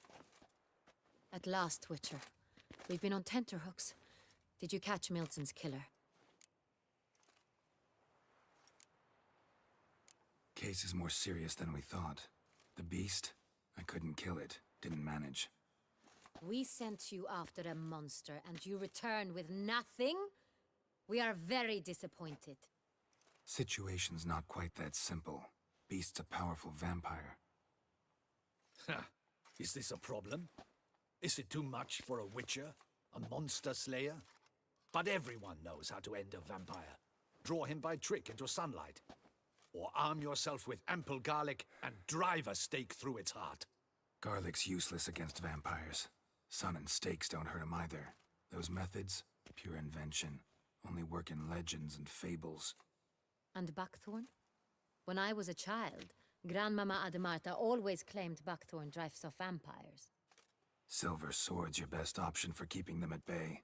Speaker 14: At last, Witcher. We've been on tenterhooks. Did you catch Milton's killer?
Speaker 2: Case is more serious than we thought. The beast? I couldn't kill it. Didn't manage.
Speaker 14: We sent you after a monster, and you return with nothing? We are very disappointed.
Speaker 2: Situation's not quite that simple. Beast's a powerful vampire.
Speaker 6: Ha! Is this a problem? Is it too much for a witcher? A monster slayer? But everyone knows how to end a vampire. Draw him by trick into sunlight. Or arm yourself with ample garlic and drive a stake through its heart.
Speaker 2: Garlic's useless against vampires. Sun and stakes don't hurt him either. Those methods, pure invention. Only work in legends and fables.
Speaker 14: And Buckthorn? When I was a child, Grandmama Ademarta always claimed Buckthorn drives off vampires.
Speaker 2: Silver sword's your best option for keeping them at bay.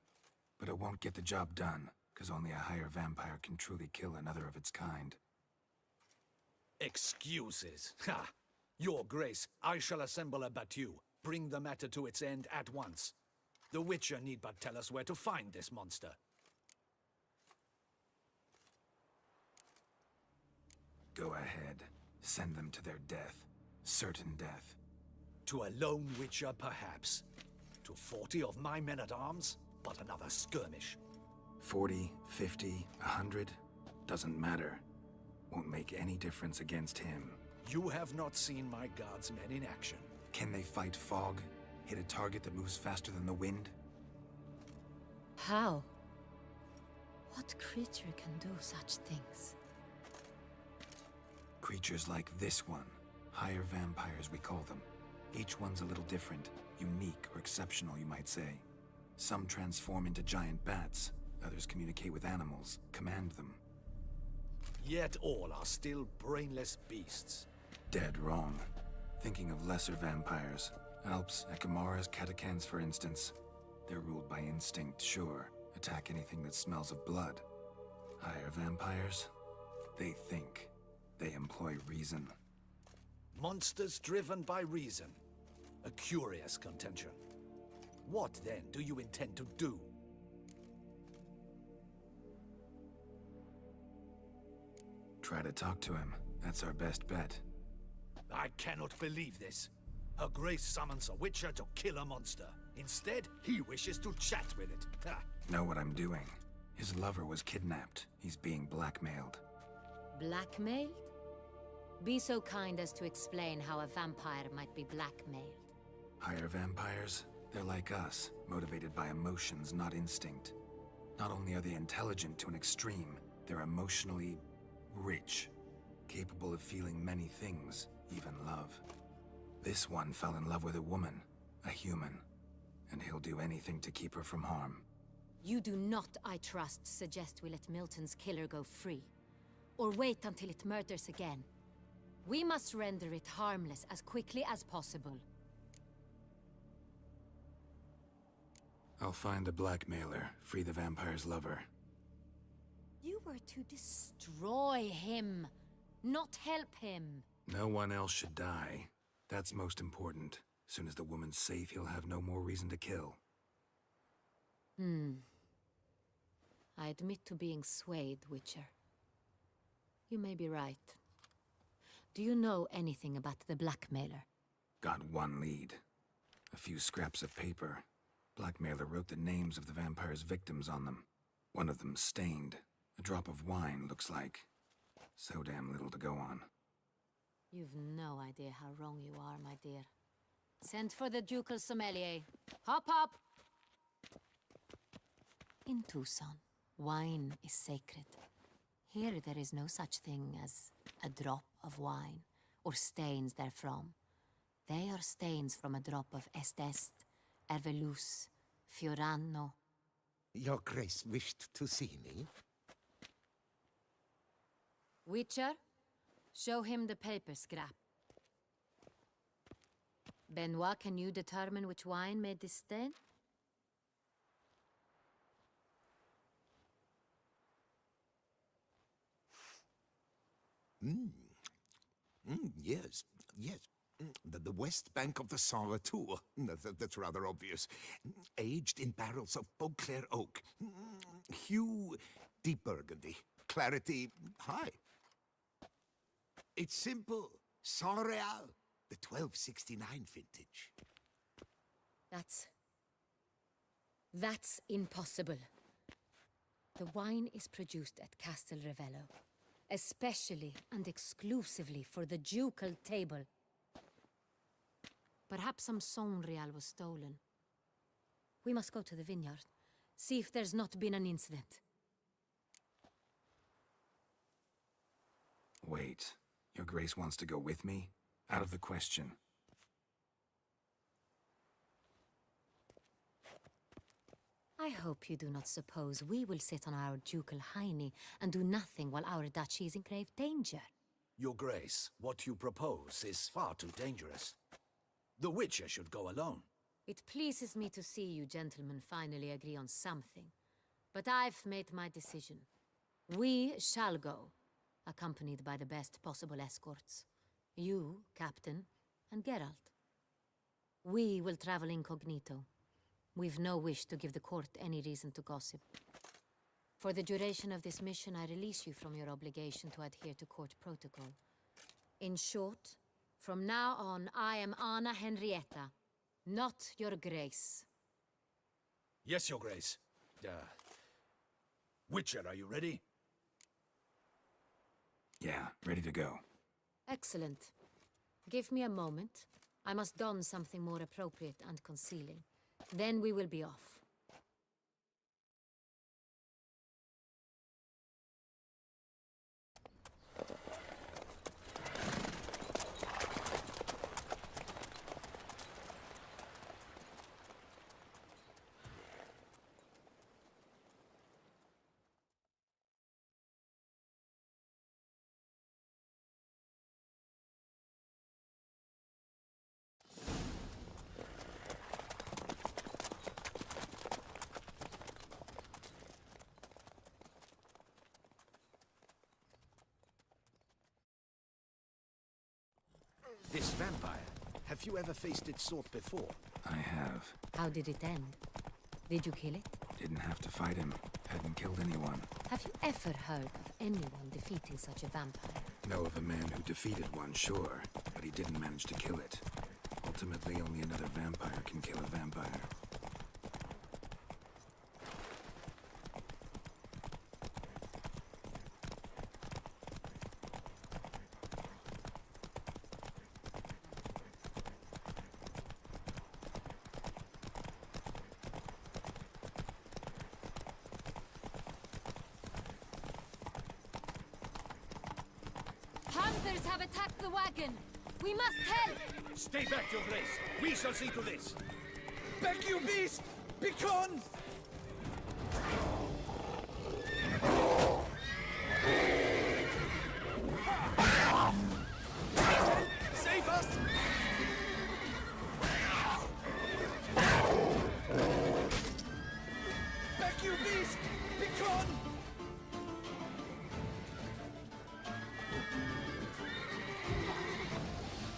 Speaker 2: But it won't get the job done, because only a higher vampire can truly kill another of its kind.
Speaker 6: Excuses. Ha! Your Grace, I shall assemble a battue. Bring the matter to its end at once. The Witcher need but tell us where to find this monster.
Speaker 2: Go ahead. Send them to their death. Certain death.
Speaker 6: To a lone Witcher, perhaps. To 40 of my men-at-arms, but another skirmish.
Speaker 2: 40, 50, 100? Doesn't matter. Won't make any difference against him.
Speaker 6: You have not seen my guards' men in action.
Speaker 2: Can they fight fog? Hit a target that moves faster than the wind?
Speaker 14: How? What creature can do such things?
Speaker 2: Creatures like this one. Higher vampires, we call them. Each one's a little different. Unique or exceptional, you might say. Some transform into giant bats. Others communicate with animals, command them.
Speaker 6: Yet all are still brainless beasts.
Speaker 2: Dead wrong. Thinking of lesser vampires. Alps, Ekamaras, Catacans, for instance. They're ruled by instinct, sure. Attack anything that smells of blood. Higher vampires? They think. They employ reason.
Speaker 6: Monsters driven by reason. A curious contention. What, then, do you intend to do?
Speaker 2: Try to talk to him. That's our best bet.
Speaker 6: I cannot believe this. Her Grace summons a Witcher to kill a monster. Instead, he wishes to chat with it. Ha!
Speaker 2: Know what I'm doing. His lover was kidnapped. He's being blackmailed.
Speaker 14: Blackmailed? Be so kind as to explain how a vampire might be blackmailed.
Speaker 2: Higher vampires? They're like us, motivated by emotions, not instinct. Not only are they intelligent to an extreme, they're emotionally rich, capable of feeling many things, even love. This one fell in love with a woman, a human, and he'll do anything to keep her from harm.
Speaker 14: You do not, I trust, suggest we let Milton's killer go free. Or wait until it murders again. We must render it harmless as quickly as possible.
Speaker 2: I'll find the blackmailer, free the vampire's lover.
Speaker 14: You were to destroy him, not help him.
Speaker 2: No one else should die. That's most important. Soon as the woman's safe, he'll have no more reason to kill.
Speaker 14: I admit to being swayed, Witcher. You may be right. Do you know anything about the blackmailer?
Speaker 2: Got one lead. A few scraps of paper. Blackmailer wrote the names of the vampire's victims on them. One of them stained. A drop of wine, looks like. So damn little to go on.
Speaker 14: You've no idea how wrong you are, my dear. Send for the ducal sommelier. Hop, hop! In Tucson, wine is sacred. Here there is no such thing as a drop of wine, or stains therefrom. They are stains from a drop of Est, Ervelus, Fiorano.
Speaker 5: Your Grace wished to see me?
Speaker 14: Witcher, show him the paper scrap. Benoit, can you determine which wine made this stain?
Speaker 5: Yes, yes. The west bank of the Sarre Tour. That's rather obvious. Aged in barrels of Beauclair oak. Hue, deep burgundy. Clarity, high. It's simple. Saint-Réal, the 1269 vintage.
Speaker 14: That's impossible. The wine is produced at Castel Ravello, especially and exclusively for the ducal table. Perhaps some Saint-Réal was stolen. We must go to the vineyard, see if there's not been an incident.
Speaker 2: Wait. Your Grace wants to go with me? Out of the question.
Speaker 14: I hope you do not suppose we will sit on our ducal hiney and do nothing while our duchy is in grave danger.
Speaker 6: Your Grace, what you propose is far too dangerous. The Witcher should go alone.
Speaker 14: It pleases me to see you gentlemen finally agree on something. But I've made my decision. We shall go, accompanied by the best possible escorts. You, Captain, and Geralt. We will travel incognito. We've no wish to give the court any reason to gossip. For the duration of this mission, I release you from your obligation to adhere to court protocol. In short, from now on, I am Anna Henrietta, not your Grace.
Speaker 6: Yes, Your Grace. Witcher, are you ready?
Speaker 2: Yeah, ready to go.
Speaker 14: Excellent. Give me a moment. I must don something more appropriate and concealing. Then we will be off.
Speaker 6: This vampire, have you ever faced its sort before?
Speaker 2: I have.
Speaker 14: How did it end? Did you kill it?
Speaker 2: Didn't have to fight him. Hadn't killed anyone.
Speaker 14: Have you ever heard of anyone defeating such a vampire?
Speaker 2: Know of a man who defeated one, sure, but he didn't manage to kill it. Ultimately, only another vampire can kill a vampire.
Speaker 14: Hunters have attacked the wagon! We must help!
Speaker 6: Stay back, Your Grace! We shall see to this!
Speaker 10: Back, you beast! Begone! Save us! Back, you beast! Begone!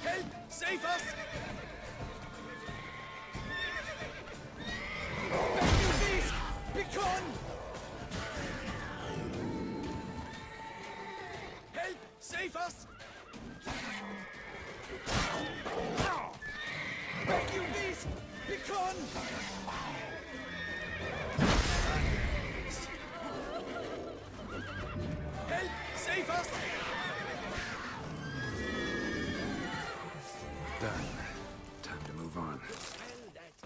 Speaker 10: Help! Save us! Back, you beast! Begone! Help! Save us! Back, you beast! Begone! Help! Save us!
Speaker 2: Done. Time to move on.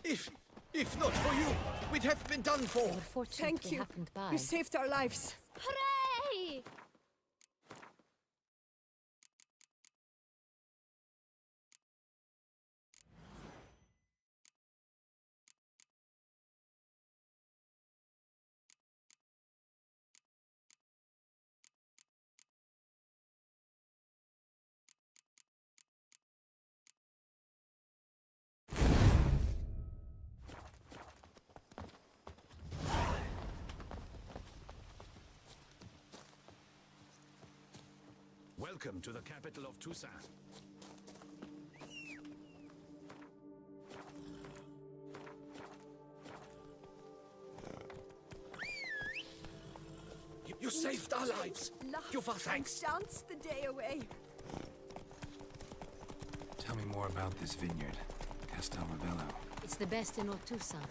Speaker 10: If not for you, we'd have been done for.
Speaker 13: Thank you. You saved our lives.
Speaker 9: Hooray!
Speaker 6: Welcome to the capital of Toussaint.
Speaker 10: You saved our lives. Give us thanks.
Speaker 13: Dance the day away.
Speaker 2: Tell me more about this vineyard, Castel Ravello.
Speaker 14: It's the best in all Toussaint.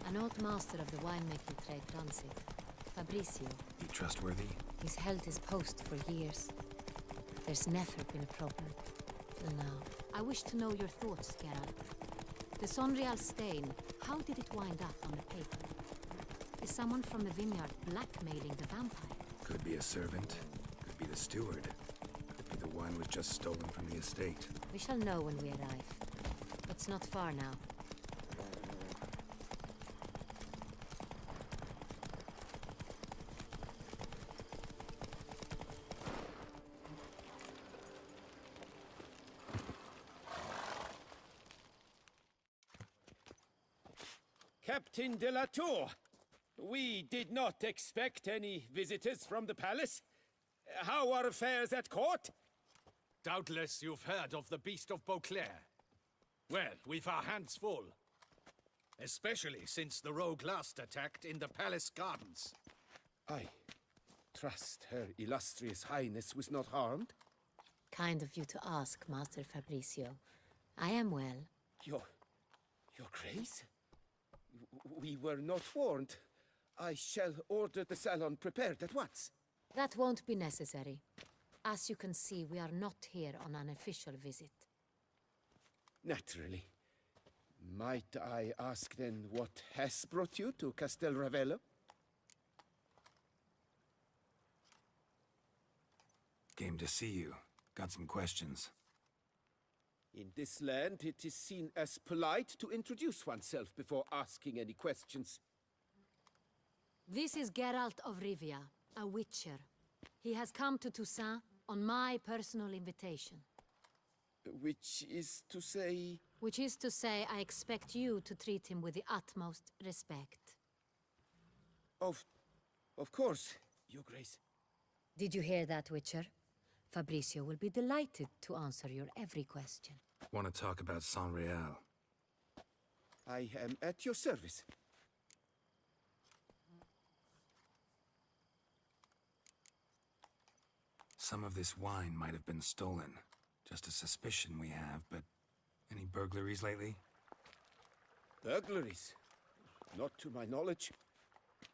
Speaker 14: An old master of the winemaking trade runs it. Fabricio.
Speaker 2: He trustworthy?
Speaker 14: He's held his post for years. There's never been a problem. Till now. I wish to know your thoughts, Geralt. The Sonreal stain, how did it wind up on the paper? Is someone from the vineyard blackmailing the vampire?
Speaker 2: Could be a servant, could be the steward. Could be the wine was just stolen from the estate.
Speaker 14: We shall know when we arrive. It's not far now.
Speaker 10: Captain de la Tour, we did not expect any visitors from the palace. How are affairs at court?
Speaker 6: Doubtless you've heard of the Beast of Beauclair. Well, we've our hands full. Especially since the rogue last attacked in the palace gardens.
Speaker 10: I trust Her Illustrious Highness was not harmed?
Speaker 14: Kind of you to ask, Master Fabricio. I am well.
Speaker 10: Your Grace? We were not warned. I shall order the salon prepared at once.
Speaker 14: That won't be necessary. As you can see, we are not here on an official visit.
Speaker 10: Naturally. Might I ask then what has brought you to Castel Ravello?
Speaker 2: Came to see you. Got some questions.
Speaker 10: In this land, it is seen as polite to introduce oneself before asking any questions.
Speaker 14: This is Geralt of Rivia, a witcher. He has come to Toussaint on my personal invitation.
Speaker 10: Which is to say...
Speaker 14: Which is to say, I expect you to treat him with the utmost respect.
Speaker 10: Of course, Your Grace.
Speaker 14: Did you hear that, Witcher? Fabricio will be delighted to answer your every question.
Speaker 2: Want to talk about Sonreal?
Speaker 10: I am at your service.
Speaker 2: Some of this wine might have been stolen. Just a suspicion we have, but any burglaries lately?
Speaker 10: Burglaries? Not to my knowledge.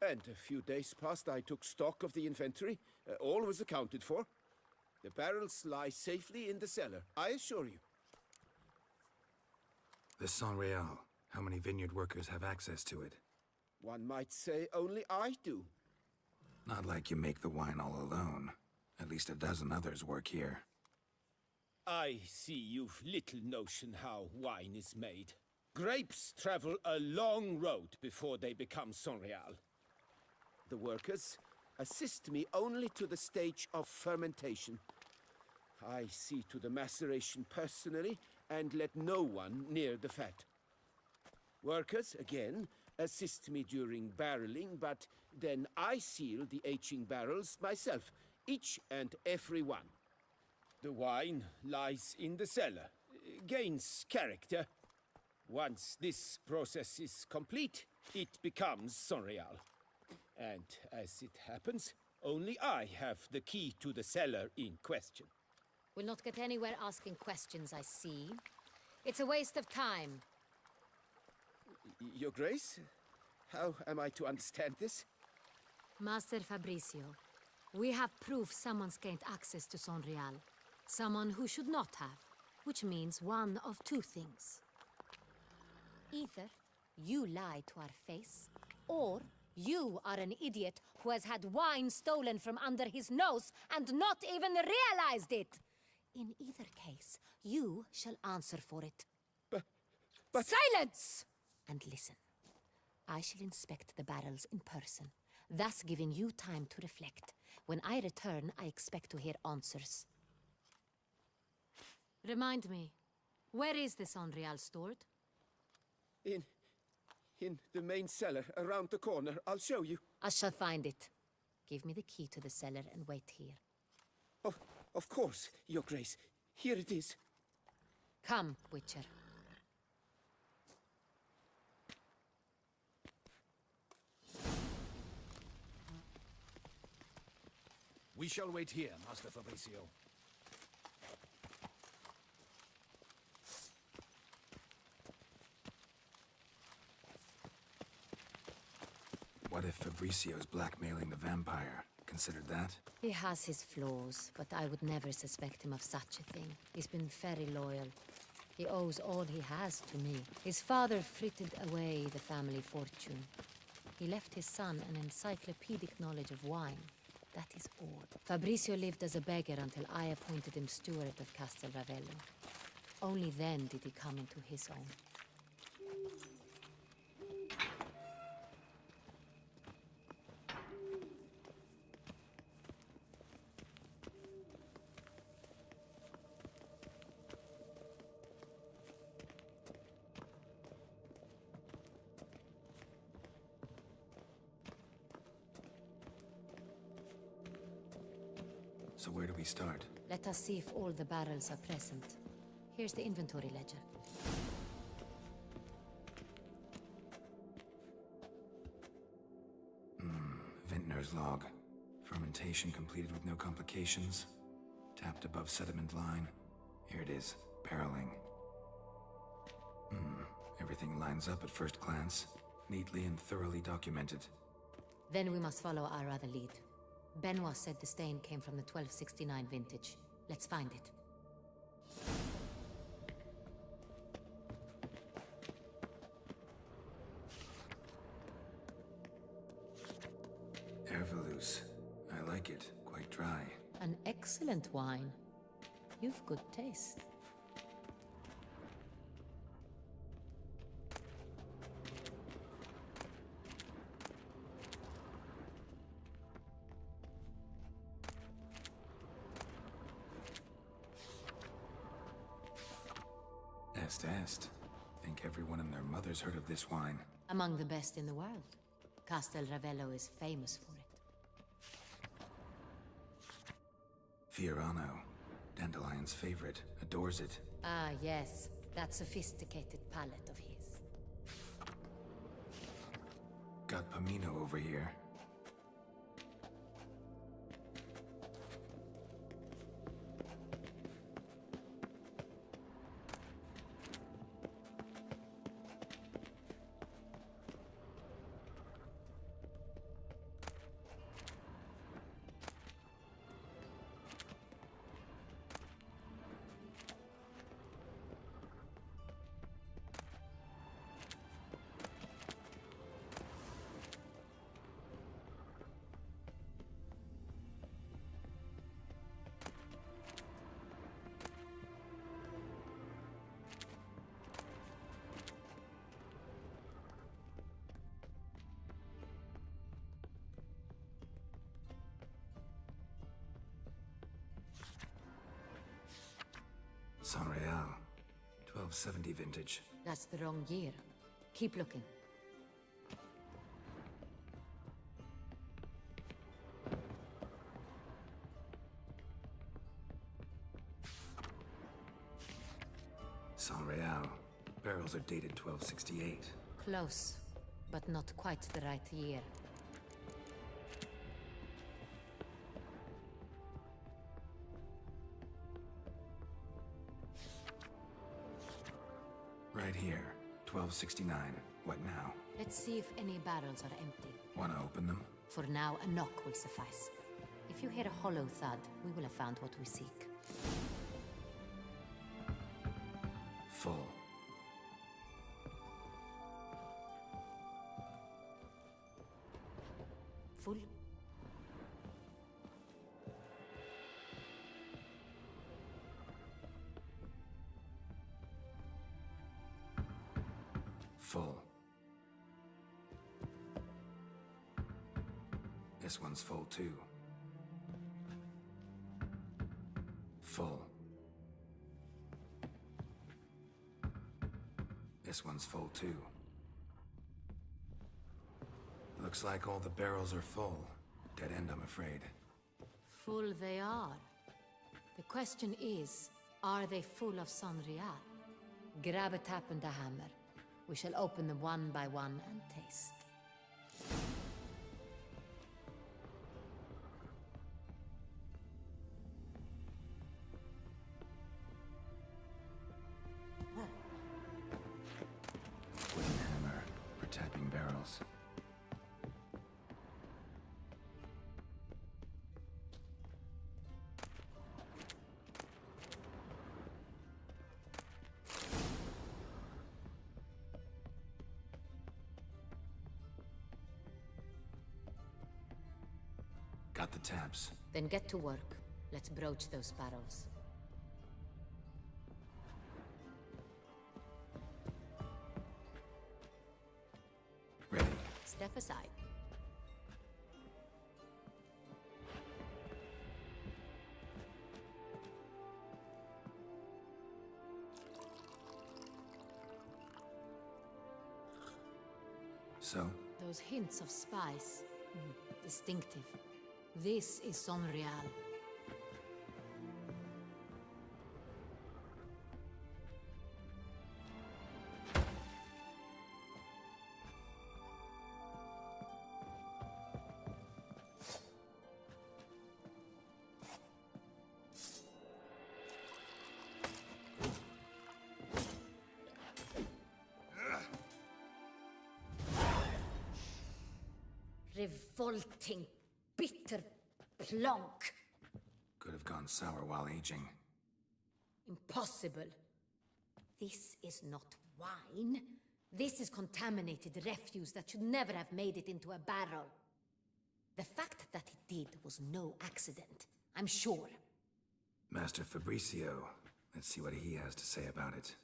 Speaker 10: And a few days past I took stock of the inventory. All was accounted for. The barrels lie safely in the cellar, I assure you.
Speaker 2: The Sonreal. How many vineyard workers have access to it?
Speaker 10: One might say only I do.
Speaker 2: Not like you make the wine all alone. At least a dozen others work here.
Speaker 10: I see you've little notion how wine is made. Grapes travel a long road before they become Sonreal. The workers assist me only to the stage of fermentation. I see to the maceration personally and let no one near the fat. Workers, again, assist me during barreling, but then I seal the aging barrels myself, each and every one. The wine lies in the cellar, gains character. Once this process is complete, it becomes Sonreal. And as it happens, only I have the key to the cellar in question.
Speaker 14: We'll not get anywhere asking questions, I see. It's a waste of time.
Speaker 10: Your Grace? How am I to understand this?
Speaker 14: Master Fabricio, we have proof someone's gained access to Sonreal. Someone who should not have. Which means one of two things. Either you lie to our face, or you are an idiot who has had wine stolen from under his nose and not even realized it. In either case, you shall answer for it.
Speaker 10: But...
Speaker 14: Silence! And listen. I shall inspect the barrels in person, thus giving you time to reflect. When I return, I expect to hear answers. Remind me, where is the Sonreal stored?
Speaker 10: In the main cellar, around the corner. I'll show you.
Speaker 14: I shall find it. Give me the key to the cellar and wait here.
Speaker 10: Oh, of course, Your Grace. Here it is.
Speaker 14: Come, Witcher.
Speaker 6: We shall wait here, Master Fabricio.
Speaker 2: What if Fabricio's blackmailing the vampire? Considered that?
Speaker 14: He has his flaws, but I would never suspect him of such a thing. He's been very loyal. He owes all he has to me. His father frittered away the family fortune. He left his son an encyclopedic knowledge of wine. That is all. Fabricio lived as a beggar until I appointed him steward of Castel Ravello. Only then did he come into his own.
Speaker 2: So where do we start?
Speaker 14: Let us see if all the barrels are present. Here's the inventory ledger.
Speaker 2: Vintner's log. Fermentation completed with no complications. Tapped above sediment line. Here it is. Barreling. Everything lines up at first glance. Neatly and thoroughly documented.
Speaker 14: Then we must follow our other lead. Benoit said the stain came from the 1269 vintage. Let's find it.
Speaker 2: Ervelous. I like it. Quite dry.
Speaker 14: An excellent wine. You've good taste.
Speaker 2: Est. Think everyone and their mother's heard of this wine.
Speaker 14: Among the best in the world. Castel Ravello is famous for it.
Speaker 2: Fiorano. Dandelion's favorite. Adores it.
Speaker 14: Ah, yes. That sophisticated palate of his.
Speaker 2: Got Pomino over here. Sonreal. 1270 vintage.
Speaker 14: That's the wrong year. Keep looking.
Speaker 2: Sonreal. Barrels are dated 1268.
Speaker 14: Close, but not quite the right year.
Speaker 2: right here. 1269. What now?
Speaker 14: Let's see if any barrels are empty.
Speaker 2: Wanna open them?
Speaker 14: For now, a knock will suffice. If you hear a hollow thud, we will have found what we seek.
Speaker 2: Full.
Speaker 14: Full?
Speaker 2: Full. This one's full too. Full. This one's full too. Looks like all the barrels are full. Dead end, I'm afraid.
Speaker 14: Full they are. The question is, are they full of Sonrial? Grab a tap and a hammer. We shall open them one by one and taste.
Speaker 2: Wooden hammer for tapping barrels. Got the taps.
Speaker 14: Then get to work. Let's broach those barrels.
Speaker 2: Ready.
Speaker 14: Step aside.
Speaker 2: So?
Speaker 14: Those hints of spice. Distinctive. This is Sonrial. Revolting, bitter plonk.
Speaker 2: Could have gone sour while aging.
Speaker 14: Impossible. This is not wine. This is contaminated refuse that should never have made it into a barrel. The fact that it did was no accident, I'm sure.
Speaker 2: Master Fabricio. Let's see what he has to say about it.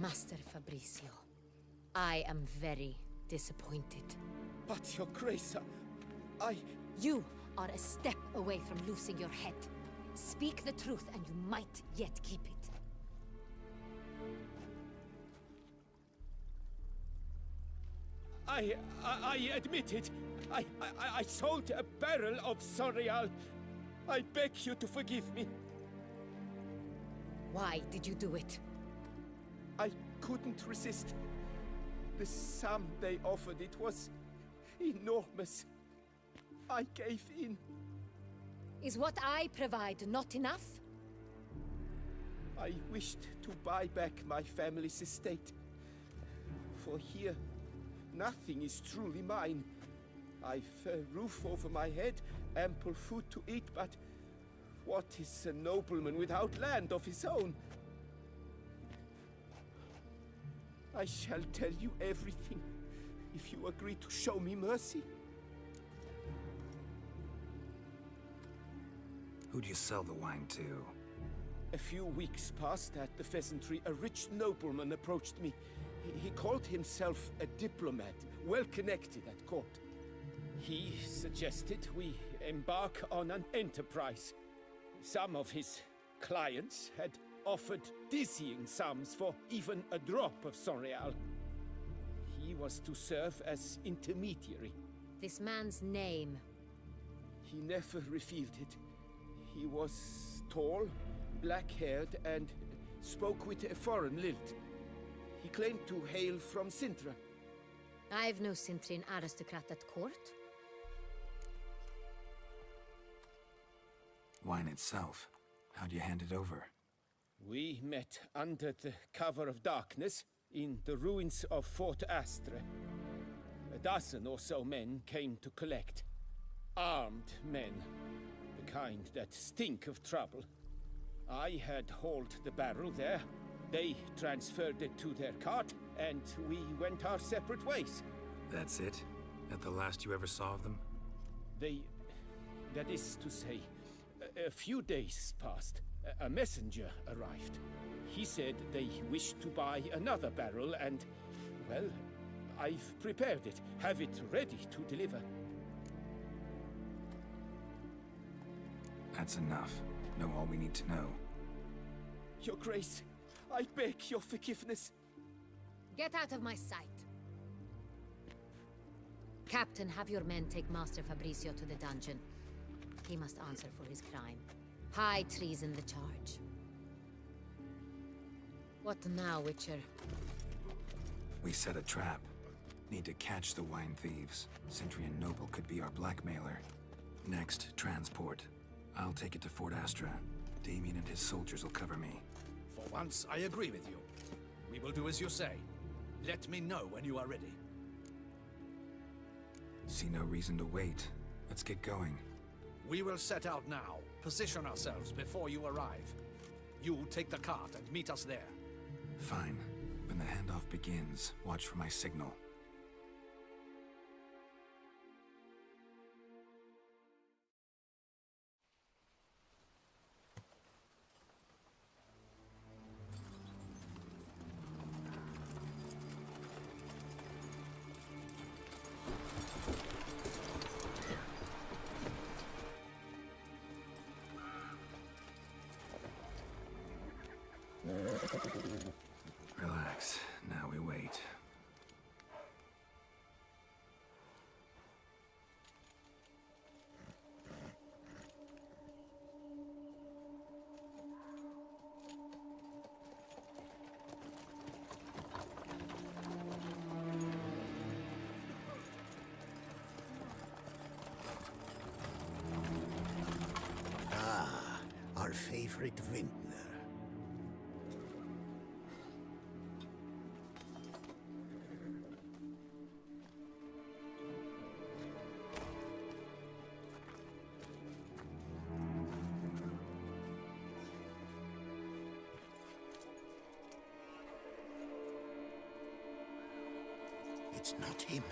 Speaker 14: Master Fabricio, I am very disappointed.
Speaker 10: But, Your Grace,
Speaker 14: You are a step away from losing your head. Speak the truth and you might yet keep it.
Speaker 10: I admit it. I sold a barrel of Sonrial. I beg you to forgive me.
Speaker 14: Why did you do it?
Speaker 10: I couldn't resist. The sum they offered, it was enormous. I gave in.
Speaker 14: Is what I provide not enough?
Speaker 10: I wished to buy back my family's estate. For here, nothing is truly mine. I've a roof over my head, ample food to eat, but what is a nobleman without land of his own? I shall tell you everything, if you agree to show me mercy.
Speaker 2: Who'd you sell the wine to?
Speaker 10: A few weeks past at the Pheasantry, a rich nobleman approached me. He called himself a diplomat, well connected at court. He suggested we embark on an enterprise. Some of his clients had offered dizzying sums for even a drop of Sonrial. He was to serve as intermediary.
Speaker 14: This man's name?
Speaker 10: He never revealed it. He was tall, black-haired, and spoke with a foreign lilt. He claimed to hail from Sintra.
Speaker 14: I've no Cintrin aristocrat at court.
Speaker 2: Wine itself. How'd you hand it over?
Speaker 10: We met under the cover of darkness in the ruins of Fort Astre. A dozen or so men came to collect. Armed men. The kind that stink of trouble. I had hauled the barrel there. They transferred it to their cart, and we went our separate ways.
Speaker 2: That's it? At the last you ever saw of them?
Speaker 10: That is to say, a few days passed. A messenger arrived. He said they wished to buy another barrel and, well, I've prepared it. Have it ready to deliver.
Speaker 2: That's enough. Know all we need to know.
Speaker 10: Your Grace, I beg your forgiveness.
Speaker 14: Get out of my sight. Captain, have your men take Master Fabricio to the dungeon. He must answer for his crime. High treason the charge. What now, Witcher?
Speaker 2: We set a trap. Need to catch the wine thieves. Sentry and Noble could be our blackmailer. Next, transport. I'll take it to Fort Astra. Damien and his soldiers will cover me.
Speaker 6: For once, I agree with you. We will do as you say. Let me know when you are ready.
Speaker 2: See no reason to wait. Let's get going.
Speaker 6: We will set out now. Position ourselves before you arrive. You take the cart and meet us there.
Speaker 2: Fine. When the handoff begins, watch for my signal. Relax. Now we wait.
Speaker 3: Ah, our favorite vintner.
Speaker 5: It's not him.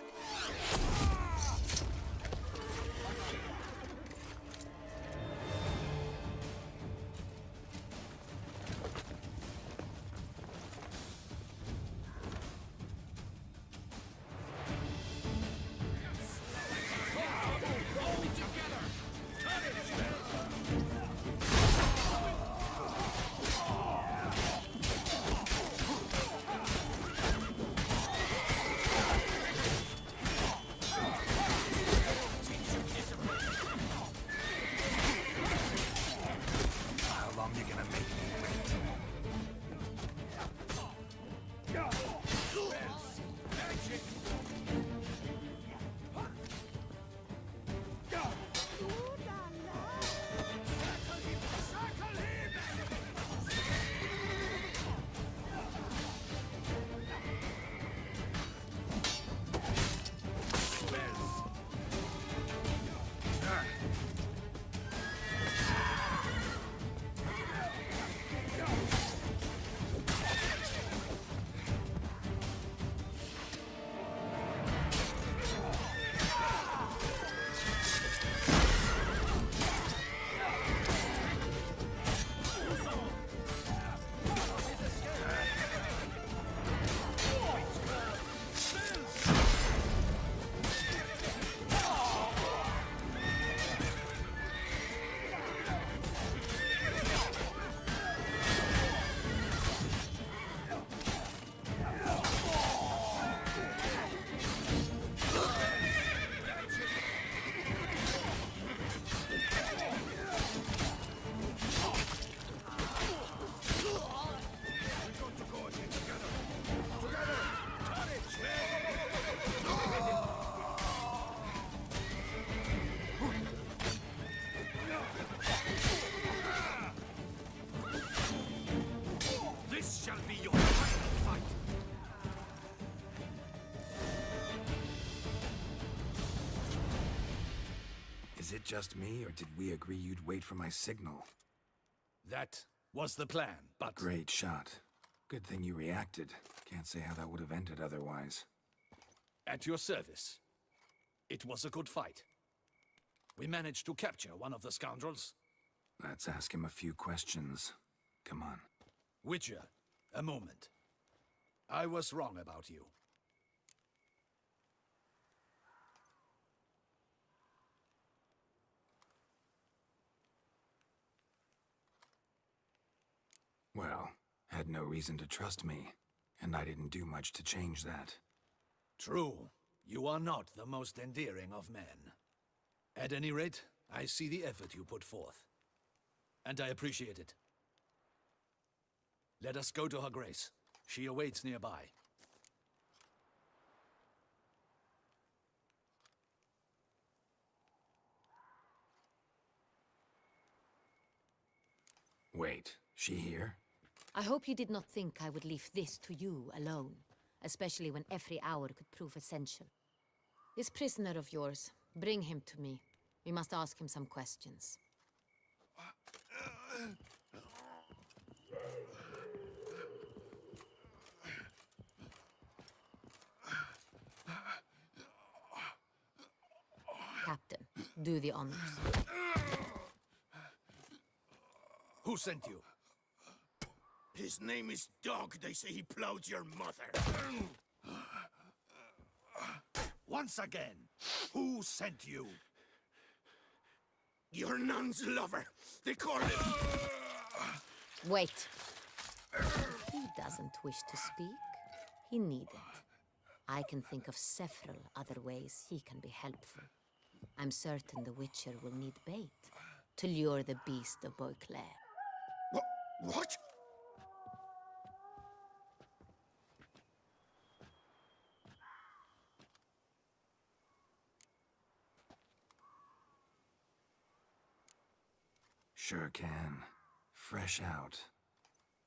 Speaker 6: shall be your final fight.
Speaker 2: Is it just me, or did we agree you'd wait for my signal?
Speaker 6: That was the plan, but...
Speaker 2: Great shot. Good thing you reacted. Can't say how that would have ended otherwise.
Speaker 6: At your service. It was a good fight. We managed to capture one of the scoundrels.
Speaker 2: Let's ask him a few questions. Come on.
Speaker 6: Witcher, a moment. I was wrong about you.
Speaker 2: Well, had no reason to trust me, and I didn't do much to change that.
Speaker 6: True. You are not the most endearing of men. At any rate, I see the effort you put forth. And I appreciate it. Let us go to her grace. She awaits nearby.
Speaker 2: Wait, she here?
Speaker 14: I hope you did not think I would leave this to you alone, especially when every hour could prove essential. This prisoner of yours, bring him to me. We must ask him some questions. Captain, do the honors.
Speaker 6: Who sent you?
Speaker 5: His name is Dog. They say he plowed your mother.
Speaker 6: Once again, who sent you?
Speaker 5: Your nun's lover. They call him...
Speaker 14: Wait. He doesn't wish to speak. He needn't. I can think of several other ways he can be helpful. I'm certain the Witcher will need bait to lure the beast of Beauclair.
Speaker 5: What?
Speaker 2: Sure can. Fresh out.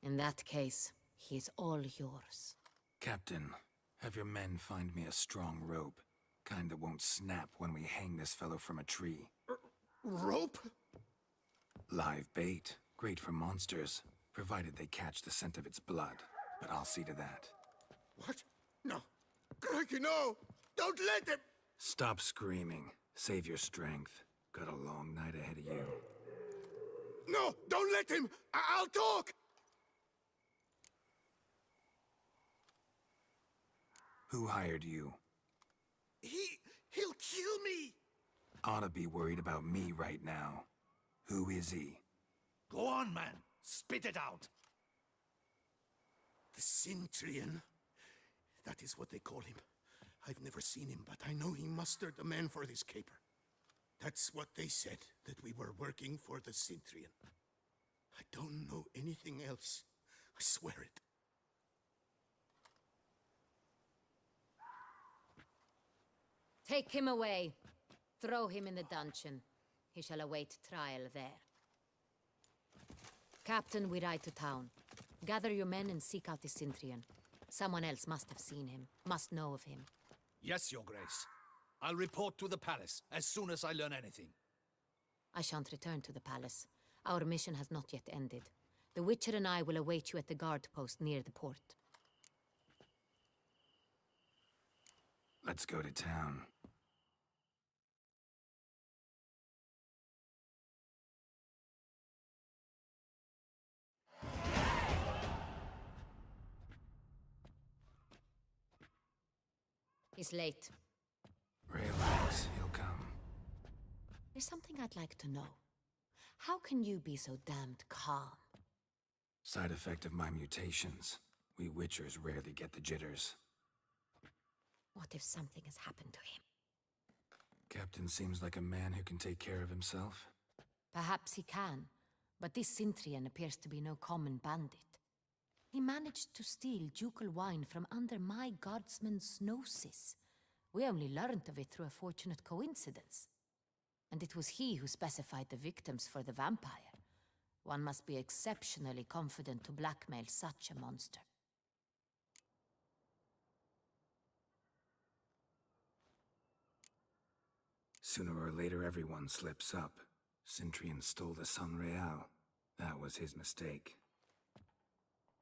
Speaker 14: In that case, he is all yours.
Speaker 2: Captain, have your men find me a strong rope. Kind that won't snap when we hang this fellow from a tree.
Speaker 5: Rope?
Speaker 2: Live bait. Great for monsters, provided they catch the scent of its blood. But I'll see to that.
Speaker 5: What? No. Crikey, no! Don't let him!
Speaker 2: Stop screaming. Save your strength. Got a long night ahead of you.
Speaker 5: No! Don't let him! I'll talk!
Speaker 2: Who hired you?
Speaker 5: He'll kill me!
Speaker 2: Ought to be worried about me right now. Who is he?
Speaker 6: Go on, man. Spit it out.
Speaker 5: The Cintrian. That is what they call him. I've never seen him, but I know he mustered the men for this caper. That's what they said, that we were working for the Cintrian. I don't know anything else. I swear it.
Speaker 14: Take him away. Throw him in the dungeon. He shall await trial there. Captain, we ride to town. Gather your men and seek out the Cintrian. Someone else must have seen him, must know of him.
Speaker 6: Yes, Your Grace. I'll report to the palace as soon as I learn anything.
Speaker 14: I shan't return to the palace. Our mission has not yet ended. The Witcher and I will await you at the guard post near the port.
Speaker 2: Let's go to town.
Speaker 14: He's late.
Speaker 2: Relax, he'll come.
Speaker 14: There's something I'd like to know. How can you be so damned calm?
Speaker 2: Side effect of my mutations. We Witchers rarely get the jitters.
Speaker 14: What if something has happened to him?
Speaker 2: Captain seems like a man who can take care of himself.
Speaker 14: Perhaps he can, but this Cintrian appears to be no common bandit. He managed to steal ducal wine from under my guardsman's noses. We only learned of it through a fortunate coincidence. And it was he who specified the victims for the vampire. One must be exceptionally confident to blackmail such a monster.
Speaker 2: Sooner or later, everyone slips up. Cintrian stole the San Real. That was his mistake.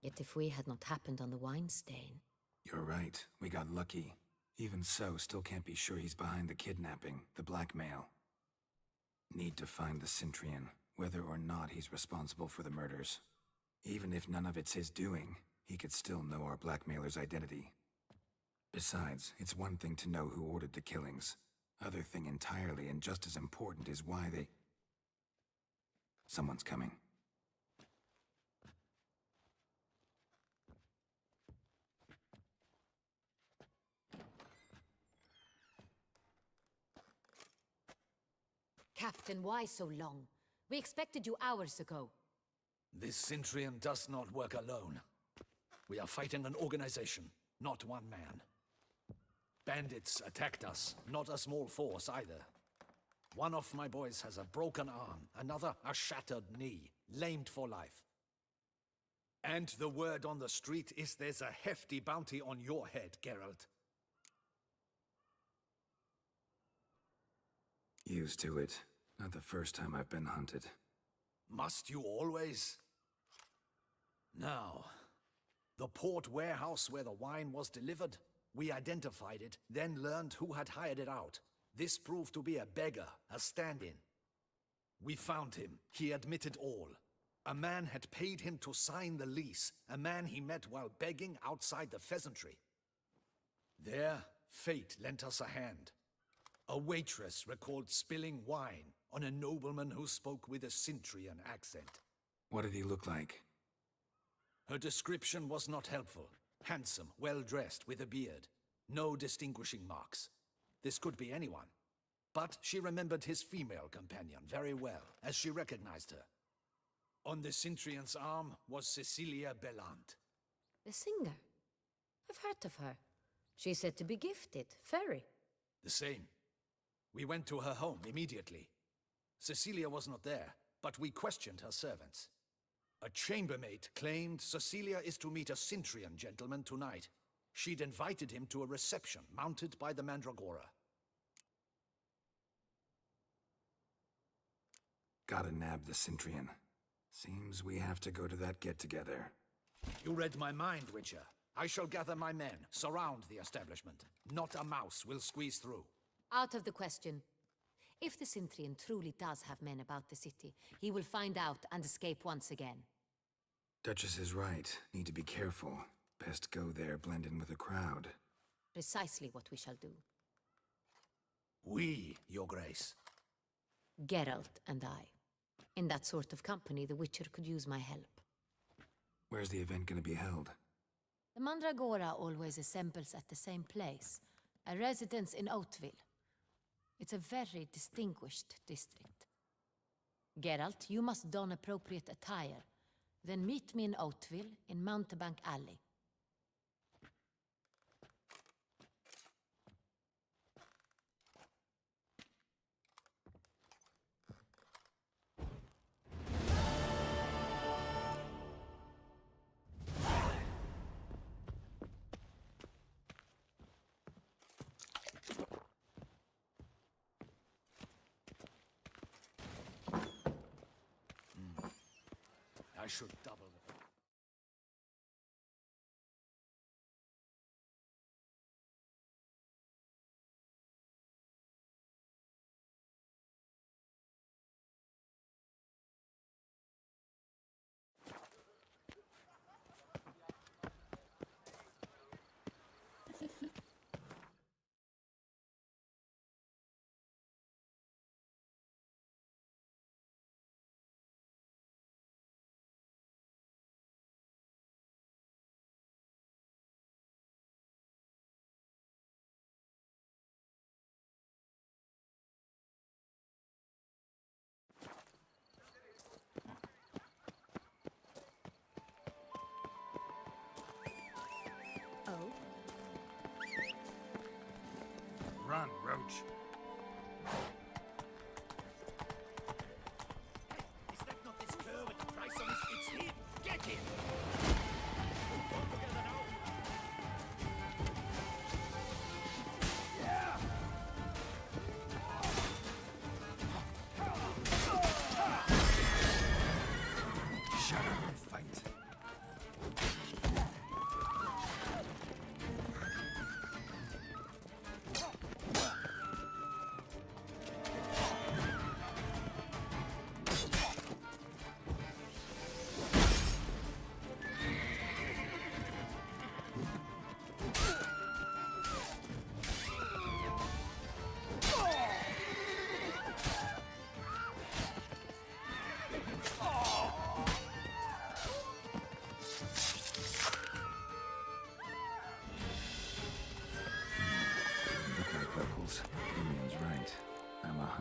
Speaker 14: Yet if we had not happened on the wine stain...
Speaker 2: You're right. We got lucky. Even so, still can't be sure he's behind the kidnapping, the blackmail. Need to find the Cintrian, whether or not he's responsible for the murders. Even if none of it's his doing, he could still know our blackmailer's identity. Besides, it's one thing to know who ordered the killings. Other thing entirely, and just as important, is why they... Someone's coming.
Speaker 14: Captain, why so long? We expected you hours ago.
Speaker 6: This Cintrian does not work alone. We are fighting an organization, not one man. Bandits attacked us, not a small force either. One of my boys has a broken arm, another a shattered knee, lamed for life. And the word on the street is there's a hefty bounty on your head, Geralt.
Speaker 2: Used to it. Not the first time I've been hunted.
Speaker 6: Must you always? Now, the port warehouse where the wine was delivered, we identified it, then learned who had hired it out. This proved to be a beggar, a stand-in. We found him. He admitted all. A man had paid him to sign the lease, a man he met while begging outside the pheasantry. There, fate lent us a hand. A waitress recalled spilling wine on a nobleman who spoke with a Cintrian accent.
Speaker 2: What did he look like?
Speaker 6: Her description was not helpful. Handsome, well-dressed, with a beard. No distinguishing marks. This could be anyone. But she remembered his female companion very well, as she recognized her. On the Cintrian's arm was Cecilia Bellant.
Speaker 14: The singer? I've heard of her. She's said to be gifted, fairy.
Speaker 6: The same. We went to her home immediately. Cecilia was not there, but we questioned her servants. A chambermaid claimed Cecilia is to meet a Cintrian gentleman tonight. She'd invited him to a reception mounted by the Mandragora.
Speaker 2: Gotta nab the Cintrian. Seems we have to go to that get-together.
Speaker 6: You read my mind, Witcher. I shall gather my men, surround the establishment. Not a mouse will squeeze through.
Speaker 14: Out of the question. If the Cintrian truly does have men about the city, he will find out and escape once again.
Speaker 2: Duchess is right. Need to be careful. Best go there, blend in with the crowd.
Speaker 14: Precisely what we shall do.
Speaker 6: We, Your Grace.
Speaker 14: Geralt and I. In that sort of company, the Witcher could use my help.
Speaker 2: Where's the event gonna be held?
Speaker 14: The Mandragora always assembles at the same place, a residence in Oatville. It's a very distinguished district. Geralt, you must don appropriate attire. Then meet me in Oatville, in Mountebank Alley.
Speaker 6: I should double it.
Speaker 2: Run, Roach.
Speaker 10: Is that not this girl with the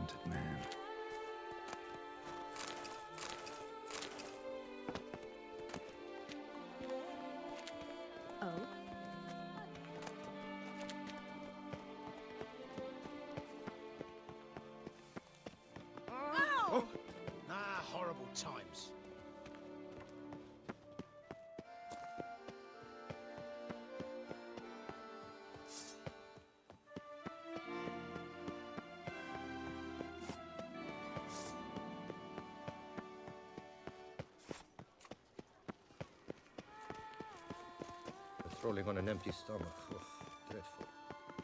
Speaker 2: hunted man.
Speaker 9: Oh?
Speaker 3: Oh! Ah, horrible times.
Speaker 11: Strolling on an empty stomach. Oh, dreadful.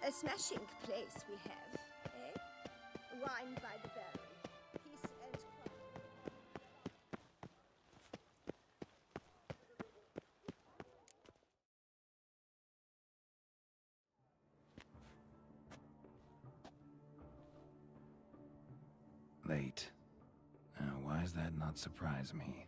Speaker 12: A smashing place we have, eh? Wine by the barrel. Peace and quiet.
Speaker 2: Late. Why does that not surprise me?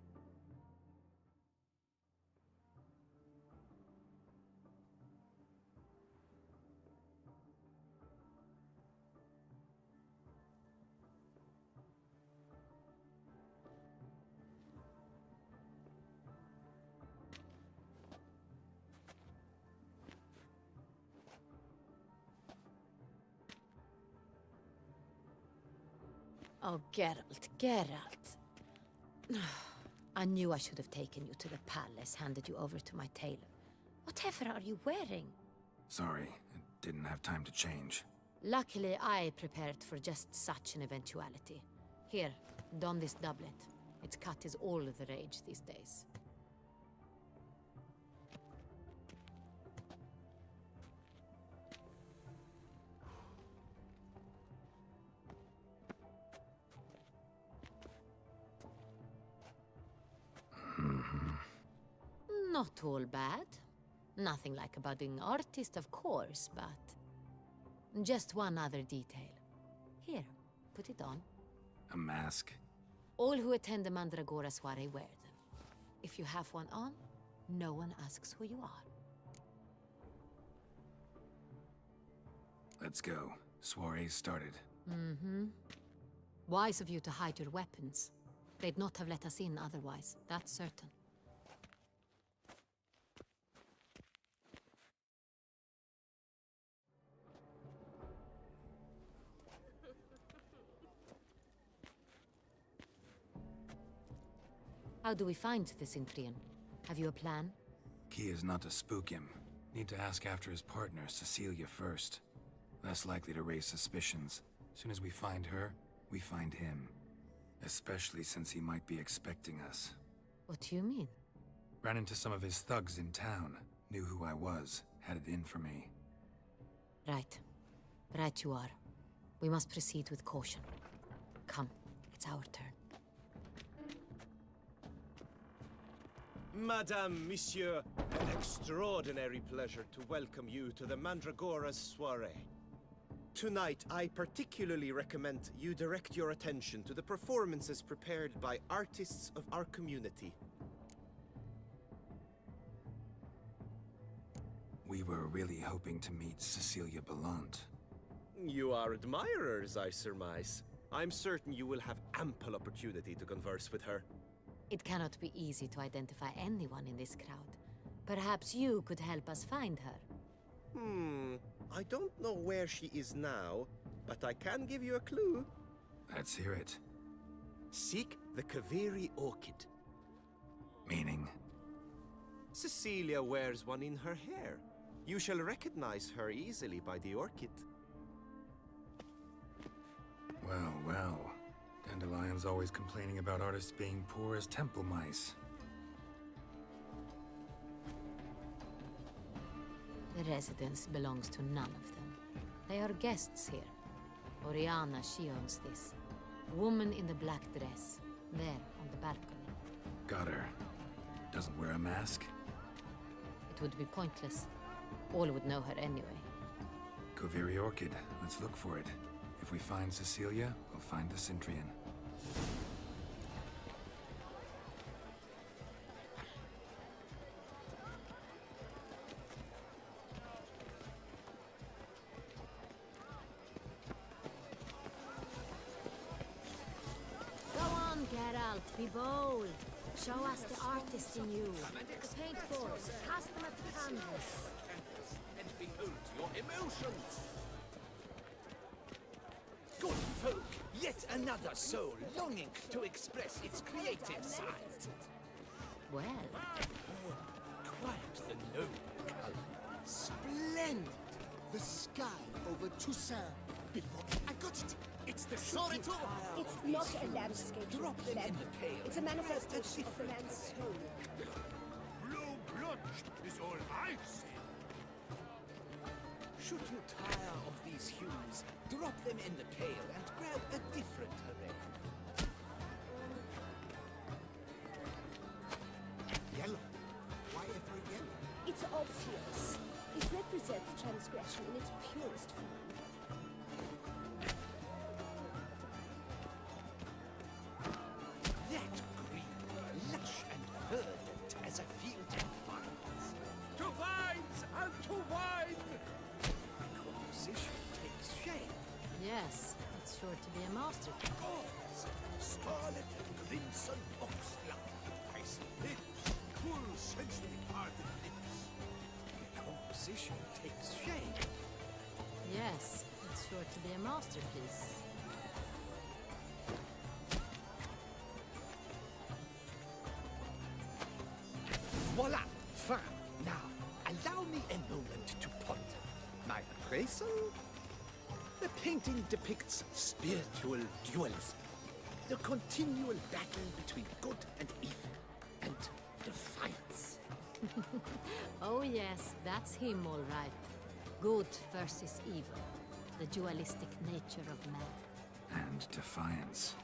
Speaker 14: Oh, Geralt, Geralt. I knew I should have taken you to the palace, handed you over to my tailor. Whatever are you wearing?
Speaker 2: Sorry, it didn't have time to change.
Speaker 14: Luckily, I prepared for just such an eventuality. Here, don this doublet. Its cut is all the rage these days. Not all bad. Nothing like a budding artist, of course, but... just one other detail. Here, put it on.
Speaker 2: A mask?
Speaker 14: All who attend the Mandragora soiree wear them. If you have one on, no one asks who you are.
Speaker 2: Let's go. Soiree's started.
Speaker 14: Mm-hmm. Wise of you to hide your weapons. They'd not have let us in otherwise, that's certain. How do we find the Cintrian? Have you a plan?
Speaker 2: Key is not to spook him. Need to ask after his partner, Cecilia, first. Less likely to raise suspicions. Soon as we find her, we find him. Especially since he might be expecting us.
Speaker 14: What do you mean?
Speaker 2: Ran into some of his thugs in town. Knew who I was. Had it in for me.
Speaker 14: Right. Right you are. We must proceed with caution. Come, it's our turn.
Speaker 3: Madame, Monsieur, an extraordinary pleasure to welcome you to the Mandragora's soiree. Tonight, I particularly recommend you direct your attention to the performances prepared by artists of our community.
Speaker 2: We were really hoping to meet Cecilia Belant.
Speaker 3: You are admirers, I surmise. I'm certain you will have ample opportunity to converse with her.
Speaker 14: It cannot be easy to identify anyone in this crowd. Perhaps you could help us find her.
Speaker 3: I don't know where she is now, but I can give you a clue.
Speaker 2: Let's hear it.
Speaker 3: Seek the Kaveri orchid.
Speaker 2: Meaning?
Speaker 3: Cecilia wears one in her hair. You shall recognize her easily by the orchid.
Speaker 2: Well, well. Dandelion's always complaining about artists being poor as temple mice.
Speaker 14: The residence belongs to none of them. They are guests here. Oriana, she owns this. Woman in the black dress. There, on the balcony.
Speaker 2: Got her. Doesn't wear a mask?
Speaker 14: It would be pointless. All would know her anyway.
Speaker 2: Kaveri Orchid. Let's look for it. If we find Cecilia, we'll find the Cintrian.
Speaker 14: Be bold. Show us the artist in you. The paintballs. Cast them at the canvas.
Speaker 6: And behold your emotions. Good folk, yet another soul longing to express its creative side.
Speaker 14: Well,
Speaker 6: Quite the noble color.
Speaker 15: Splendid! The sky over Toussaint. Before I got it. It's the sorry too.
Speaker 12: It's not a landscape,
Speaker 6: Drop them
Speaker 12: Clem.
Speaker 6: in the pail.
Speaker 12: It's a manifestation of the man's soul.
Speaker 8: Blue blood is all I see.
Speaker 6: Should you tire of these hues, drop them in the pail and grab a different array.
Speaker 15: Yellow. Why ever yellow?
Speaker 12: It's obvious. It represents transgression in its purest form.
Speaker 6: That green, lush and verdant as a field of vines. To vines and to wine! Composition takes shape.
Speaker 14: yes, it's sure to be a masterpiece.
Speaker 6: Gauze, scarlet and crimson oxblood, icy lips, full sensually parted lips. The composition takes shape.
Speaker 14: Yes, it's sure to be a masterpiece.
Speaker 6: Voila! Fine. Now, allow me a moment to ponder. My appraisal? The painting depicts spiritual dualism. The continual battle between good and evil. And defiance.
Speaker 14: Oh yes, that's him all right. Good versus evil. The dualistic nature of man.
Speaker 2: And defiance.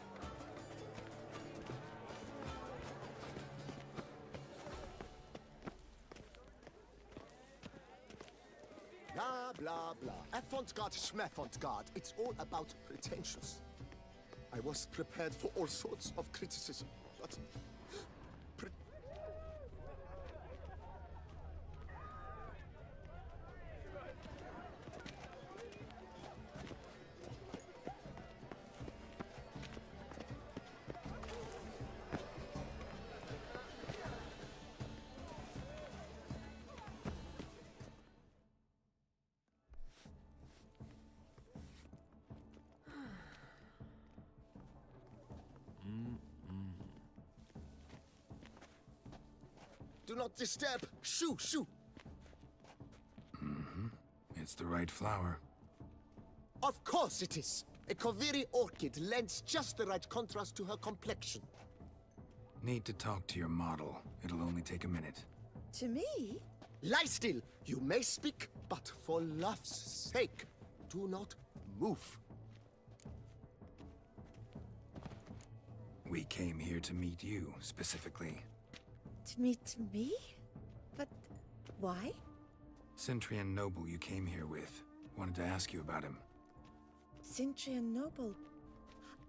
Speaker 15: Blah, blah, blah. Avant-garde, schmavant-garde. It's all about pretentious. I was prepared for all sorts of criticism, but... Do not disturb! Shoo, shoo!
Speaker 2: It's the right flower.
Speaker 15: Of course it is! A Koviri orchid lends just the right contrast to her complexion.
Speaker 2: Need to talk to your model. It'll only take a minute.
Speaker 12: To me?
Speaker 15: Lie still! You may speak, but for love's sake, do not move.
Speaker 2: We came here to meet you, specifically.
Speaker 12: To meet me? But why?
Speaker 2: Centrian Noble you came here with. Wanted to ask you about him.
Speaker 12: Centrian Noble.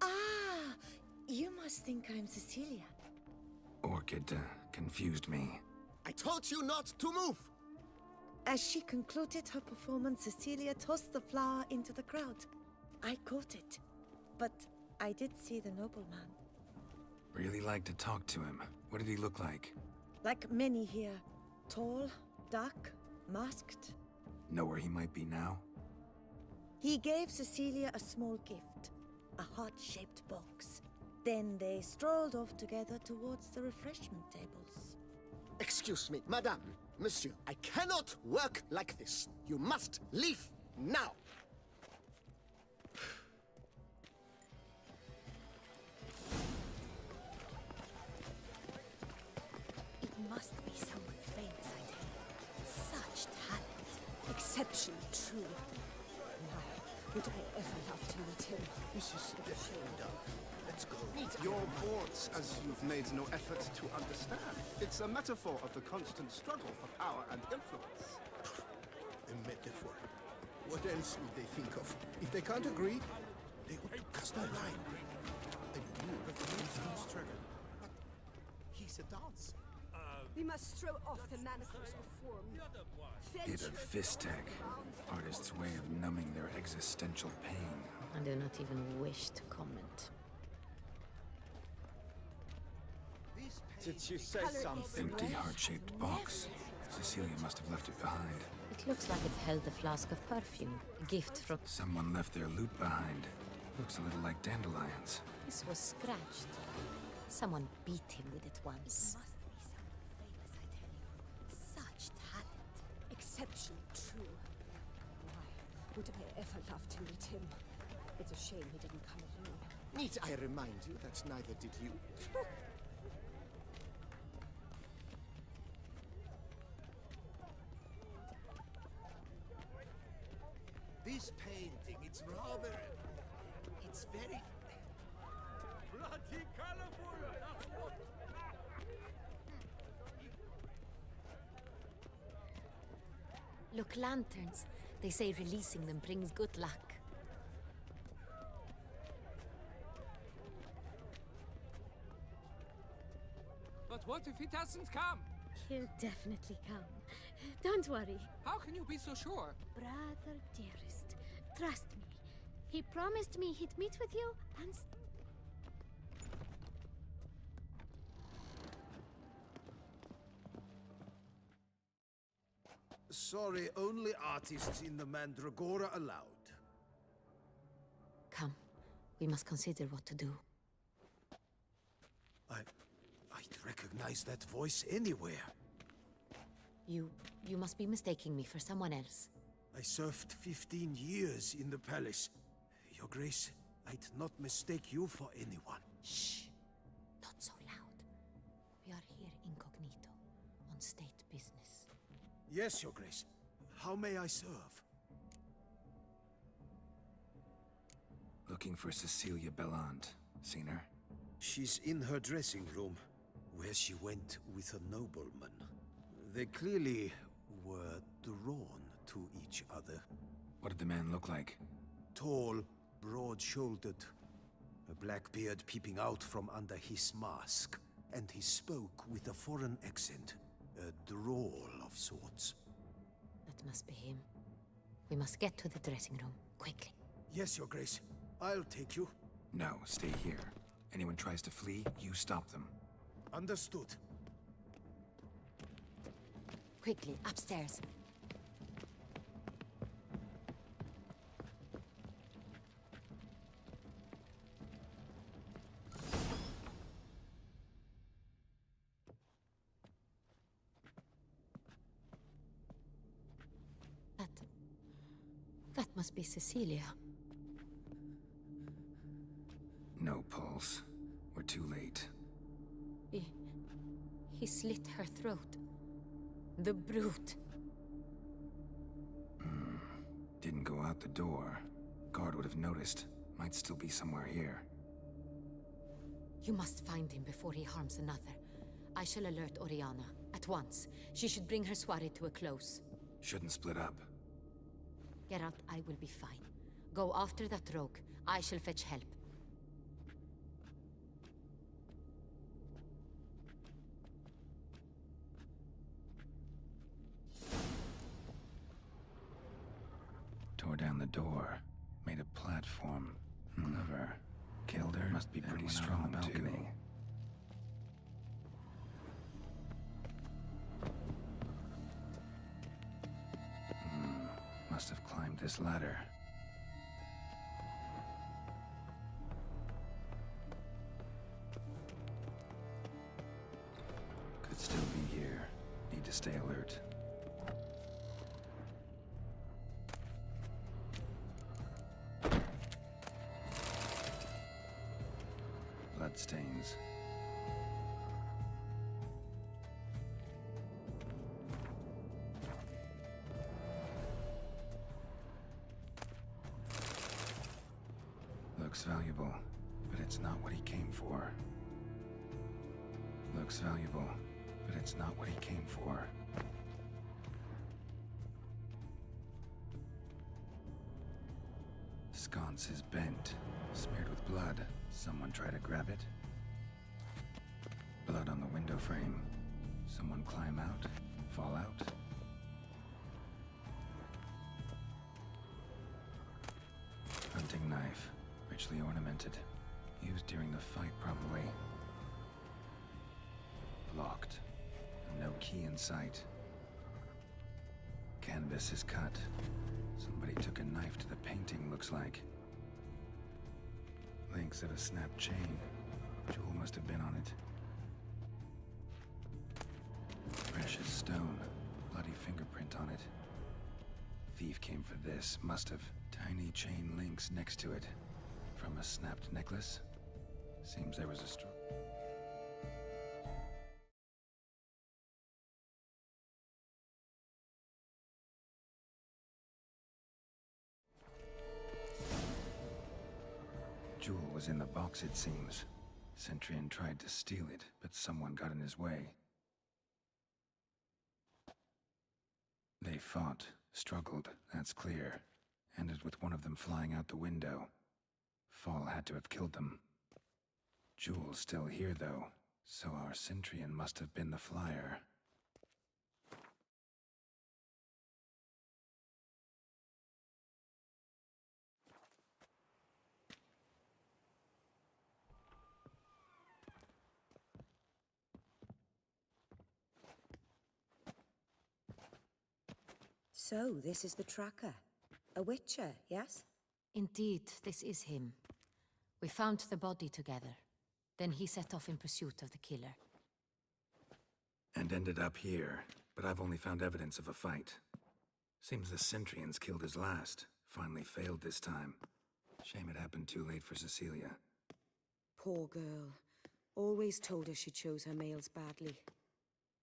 Speaker 12: Ah! You must think I'm Cecilia.
Speaker 2: Orchid confused me.
Speaker 15: I told you not to move!
Speaker 12: As she concluded her performance, Cecilia tossed the flower into the crowd. I caught it, but I did see the nobleman.
Speaker 2: Really like to talk to him. What did he look like?
Speaker 12: Like many here. Tall, dark, masked.
Speaker 2: Know where he might be now?
Speaker 12: He gave Cecilia a small gift, a heart-shaped box. Then they strolled off together towards the refreshment tables.
Speaker 15: Excuse me, madame, monsieur, I cannot work like this. You must leave now!
Speaker 12: It must be someone famous, I tell you. Such talent. Exceptionally true. Now, would I ever love to meet him?
Speaker 15: This is the Let's go.
Speaker 16: Your boards, as you've made no effort to understand. It's a metaphor of the constant struggle for power and influence.
Speaker 15: A metaphor. What else would they think of? If they can't agree, they would cast a line. I knew that he was in struggle. But he's a dancer.
Speaker 12: We must throw off the manacles of form.
Speaker 2: Bit of Fistech. Artist's way of numbing their existential pain.
Speaker 14: I do not even wish to comment.
Speaker 10: Did you say something?
Speaker 2: Empty, heart-shaped box. Cecilia must have left it behind.
Speaker 14: It looks like it held a flask of perfume, a gift from...
Speaker 2: Someone left their loot behind. Looks a little like dandelions.
Speaker 14: This was scratched. Someone beat him with it once.
Speaker 12: Must be someone famous, I tell you. Such talent. Exceptionally true. Why would I ever love to meet him? It's a shame he didn't come alone.
Speaker 15: Need I remind you that neither did you?
Speaker 5: This painting, it's rather... It's very...
Speaker 8: Bloody colorful, that's what!
Speaker 14: Look, lanterns. They say releasing them brings good luck.
Speaker 7: But what if he doesn't come?
Speaker 9: He'll definitely come. Don't worry.
Speaker 7: How can you be so sure?
Speaker 9: Brother dearest, trust me. He promised me he'd meet with you and...
Speaker 3: Sorry, only artists in the Mandragora allowed.
Speaker 14: Come. We must consider what to do.
Speaker 3: I'd recognize that voice anywhere.
Speaker 14: You must be mistaking me for someone else.
Speaker 3: I served 15 years in the palace. Your Grace, I'd not mistake you for anyone.
Speaker 14: Shh! Not so loud. We are here incognito, on state business.
Speaker 3: Yes, Your Grace. How may I serve?
Speaker 2: Looking for Cecilia Bellant. Seen her?
Speaker 3: She's in her dressing room, where she went with a nobleman. They clearly were drawn to each other.
Speaker 2: What did the man look like?
Speaker 3: Tall, broad-shouldered, a black beard peeping out from under his mask, and he spoke with a foreign accent, a drawl of sorts.
Speaker 14: That must be him. We must get to the dressing room, quickly.
Speaker 3: Yes, Your Grace. I'll take you.
Speaker 2: No, stay here. Anyone tries to flee, you stop them.
Speaker 3: Understood.
Speaker 14: Quickly, upstairs. That must be Cecilia.
Speaker 2: No pulse. We're too late.
Speaker 14: He slit her throat. The brute.
Speaker 2: Didn't go out the door. Guard would have noticed. Might still be somewhere here.
Speaker 14: You must find him before he harms another. I shall alert Oriana. At once. She should bring her soirée to a close.
Speaker 2: Shouldn't split up.
Speaker 14: Geralt, I will be fine. Go after that rogue. I shall fetch help.
Speaker 2: Tore down the door. Made a platform. Clever. Killed her. Must be pretty strong, too. Must have climbed this ladder. Could still be here. Need to stay alert. Bloodstains. Looks valuable, but it's not what he came for. Looks valuable, but it's not what he came for. Sconce is bent, smeared with blood. Someone try to grab it. Blood on the window frame. Someone climb out, fall out. Hunting knife. Richly ornamented. Used during the fight, probably. key in sight. Canvas is cut. Somebody took a knife to the painting, looks like. Links at a snapped chain. Jewel must have been on it. Precious stone. Bloody fingerprint on it. Thief came for this, must have. Tiny chain links next to it. From a snapped necklace? Seems there was a Jewel was in the box, it seems. Centurion tried to steal it, but someone got in his way. They fought, struggled, that's clear. Ended with one of them flying out the window. Fall had to have killed them. Jewel's still here, though, so our Centurion must have been the flyer.
Speaker 17: So, this is the tracker. A witcher, yes?
Speaker 14: Indeed, this is him. We found the body together. Then he set off in pursuit of the killer.
Speaker 2: And ended up here, but I've only found evidence of a fight. Seems the Centurions killed his last. Finally failed this time. Shame it happened too late for Cecilia.
Speaker 17: Poor girl. Always told her she chose her males badly.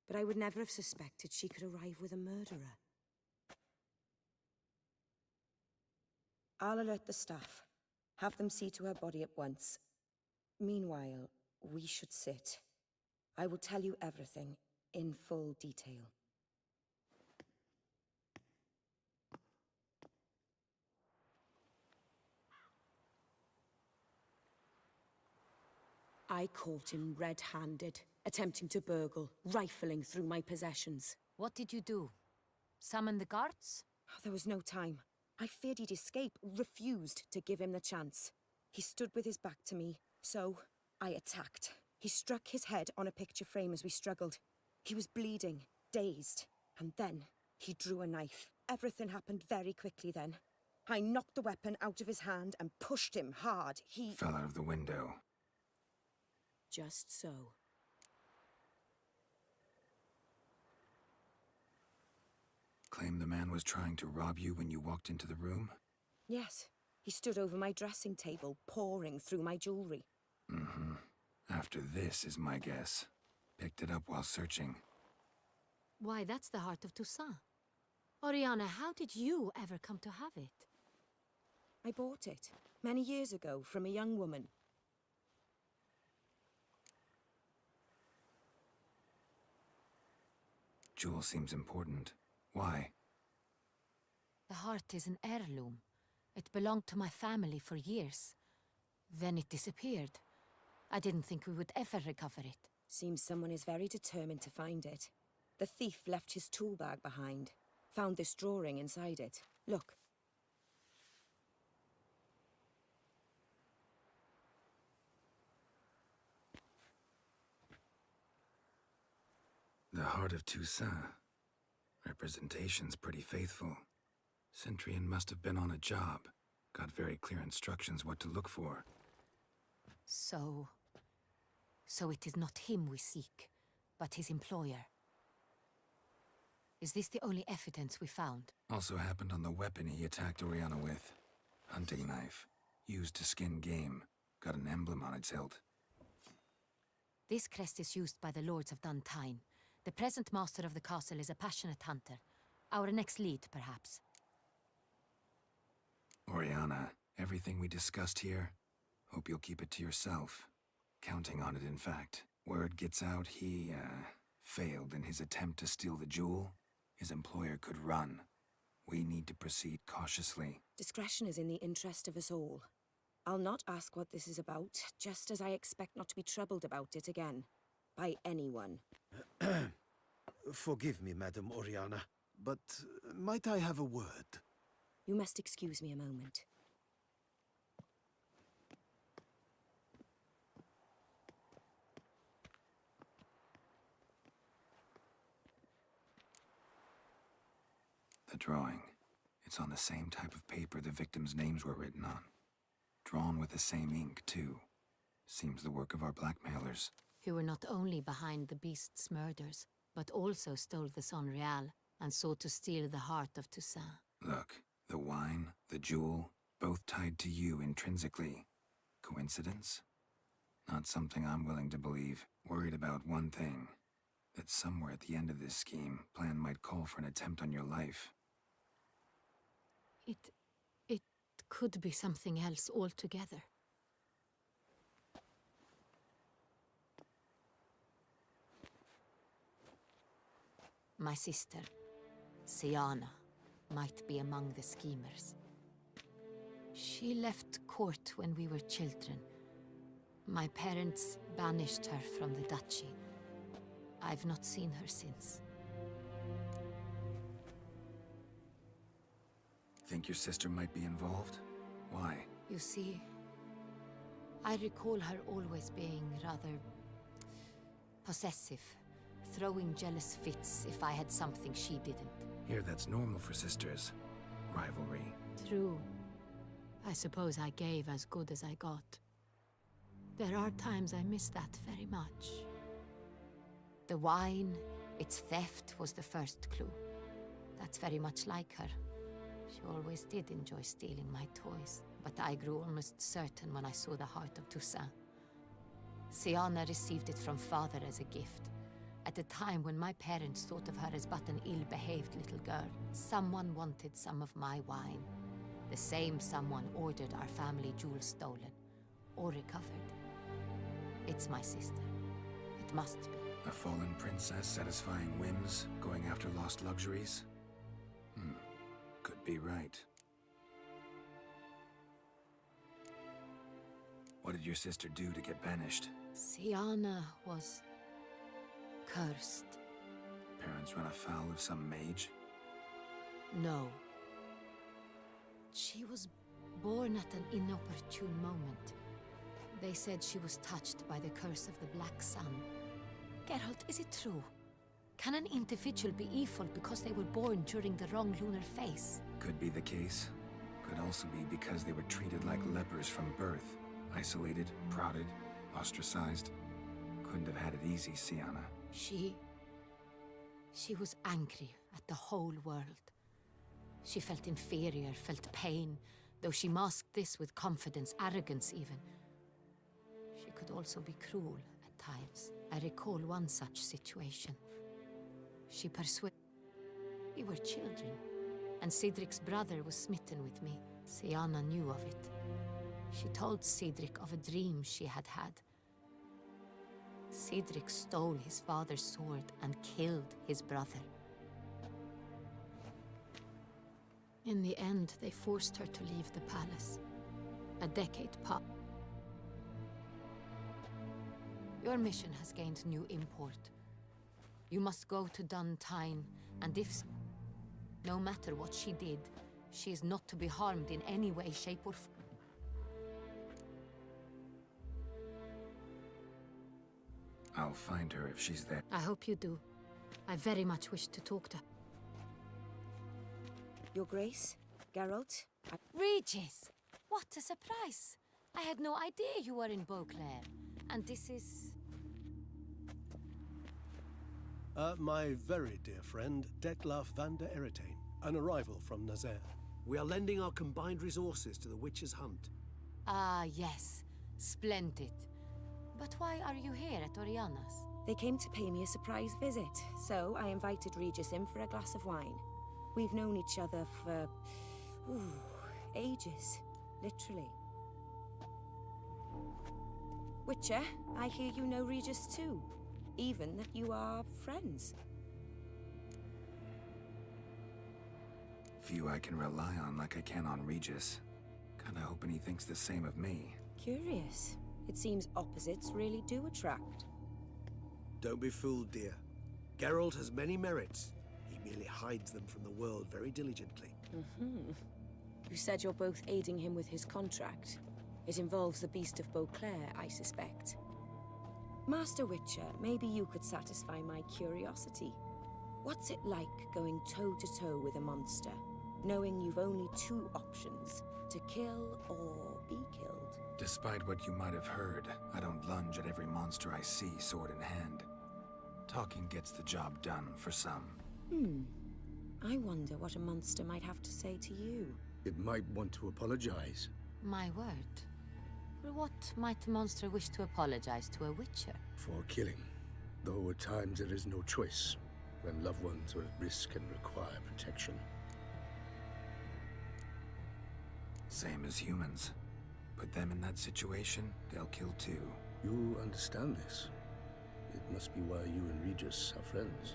Speaker 17: But I would never have suspected she could arrive with a murderer. I'll alert the staff. Have them see to her body at once. Meanwhile, we should sit. I will tell you everything, in full detail. I caught him red-handed, attempting to burgle, rifling through my possessions.
Speaker 14: What did you do? Summon the guards?
Speaker 17: There was no time. I feared he'd escape, refused to give him the chance. He stood with his back to me, so I attacked. He struck his head on a picture frame as we struggled. He was bleeding, dazed, and then he drew a knife. Everything happened very quickly then. I knocked the weapon out of his hand and pushed him hard. He
Speaker 2: fell out of the window.
Speaker 17: Just so.
Speaker 2: Claim the man was trying to rob you when you walked into the room?
Speaker 17: Yes. He stood over my dressing table, pouring through my jewelry.
Speaker 2: Mm-hmm. After this is my guess. Picked it up while searching.
Speaker 14: Why, that's the heart of Toussaint. Oriana, how did you ever come to have it?
Speaker 17: I bought it, many years ago, from a young woman.
Speaker 2: Jewel seems important. Why?
Speaker 14: The heart is an heirloom. It belonged to my family for years. Then it disappeared. I didn't think we would ever recover it.
Speaker 17: Seems someone is very determined to find it. The thief left his tool bag behind. Found this drawing inside it. Look.
Speaker 2: The heart of Toussaint. Representation's pretty faithful. Centurion must have been on a job. Got very clear instructions what to look for.
Speaker 14: So it is not him we seek, but his employer. Is this the only evidence we found?
Speaker 2: Also happened on the weapon he attacked Oriana with. Hunting knife. Used to skin game. Got an emblem on its hilt.
Speaker 14: This crest is used by the Lords of Duntine. The present master of the castle is a passionate hunter. Our next lead, perhaps.
Speaker 2: Oriana, everything we discussed here, hope you'll keep it to yourself. Counting on it, in fact. Word gets out he, failed in his attempt to steal the jewel. His employer could run. We need to proceed cautiously.
Speaker 17: Discretion is in the interest of us all. I'll not ask what this is about, just as I expect not to be troubled about it again. By anyone.
Speaker 3: Forgive me, Madam Oriana, but might I have a word?
Speaker 17: You must excuse me a moment.
Speaker 2: The drawing. It's on the same type of paper the victims' names were written on. Drawn with the same ink, too. Seems the work of our blackmailers.
Speaker 14: Who were not only behind the beast's murders, but also stole the Sonreal and sought to steal the heart of Toussaint.
Speaker 2: Look, the wine, the jewel, both tied to you intrinsically. Coincidence? Not something I'm willing to believe. Worried about one thing. That somewhere at the end of this scheme, plan might call for an attempt on your life.
Speaker 14: It could be something else altogether. My sister, Siana, might be among the schemers. She left court when we were children. My parents banished her from the duchy. I've not seen her since.
Speaker 2: Think your sister might be involved? Why?
Speaker 14: You see, I recall her always being rather possessive, throwing jealous fits if I had something she didn't.
Speaker 2: Here, that's normal for sisters. Rivalry.
Speaker 14: True. I suppose I gave as good as I got. There are times I miss that very much. The wine, its theft, was the first clue. That's very much like her. She always did enjoy stealing my toys, but I grew almost certain when I saw the heart of Toussaint. Siana received it from father as a gift. At a time when my parents thought of her as but an ill-behaved little girl, someone wanted some of my wine. The same someone ordered our family jewels stolen, or recovered. It's my sister. It must be.
Speaker 2: A fallen princess satisfying whims, going after lost luxuries? Could be right. What did your sister do to get banished?
Speaker 14: Siana was cursed.
Speaker 2: Parents run afoul of some mage?
Speaker 14: No. She was born at an inopportune moment. They said she was touched by the curse of the Black Sun. Geralt, is it true? Can an individual be evil because they were born during the wrong lunar phase?
Speaker 2: Could be the case. Could also be because they were treated like lepers from birth. Isolated, prodded, ostracized. Couldn't have had it easy, Siana.
Speaker 14: She was angry at the whole world. She felt inferior, felt pain, though she masked this with confidence, arrogance even. She could also be cruel at times. I recall one such situation. She persuaded... We were children, and Cedric's brother was smitten with me. Siana knew of it. She told Cedric of a dream she had had. Cedric stole his father's sword and killed his brother. In the end, they forced her to leave the palace. A decade passed. Your mission has gained new import. You must go to Dun Tine, and if... No matter what she did, she is not to be harmed in any way, shape, or form.
Speaker 2: I'll find her if she's there.
Speaker 14: I hope you do. I very much wish to talk to her.
Speaker 17: Your Grace, Geralt,
Speaker 14: Regis! What a surprise! I had no idea you were in Beauclair. And this is...
Speaker 3: My very dear friend, Dettlaff van der Eretain, an arrival from Nazaire. We are lending our combined resources to the Witch's Hunt.
Speaker 14: Ah, yes. Splendid. But why are you here at Oriana's?
Speaker 17: They came to pay me a surprise visit, so I invited Regis in for a glass of wine. We've known each other for... ages. Literally. Witcher, I hear you know Regis too. Even that you are friends.
Speaker 2: Few I can rely on like I can on Regis. Kinda hoping he thinks the same of me.
Speaker 17: Curious. It seems opposites really do attract.
Speaker 3: Don't be fooled, dear. Geralt has many merits. He merely hides them from the world very diligently.
Speaker 17: You said you're both aiding him with his contract. It involves the Beast of Beauclair, I suspect. Master Witcher, maybe you could satisfy my curiosity. What's it like going toe-to-toe with a monster, knowing you've only two options, to kill or be killed?
Speaker 2: Despite what you might have heard, I don't lunge at every monster I see sword in hand. Talking gets the job done for some.
Speaker 17: I wonder what a monster might have to say to you.
Speaker 15: It might want to apologize.
Speaker 14: My word. For what might a monster wish to apologize to a witcher?
Speaker 15: For killing. Though at times there is no choice, when loved ones are at risk and require protection.
Speaker 2: Same as humans. Put them in that situation, they'll kill too.
Speaker 15: You understand this. It must be why you and Regis are friends.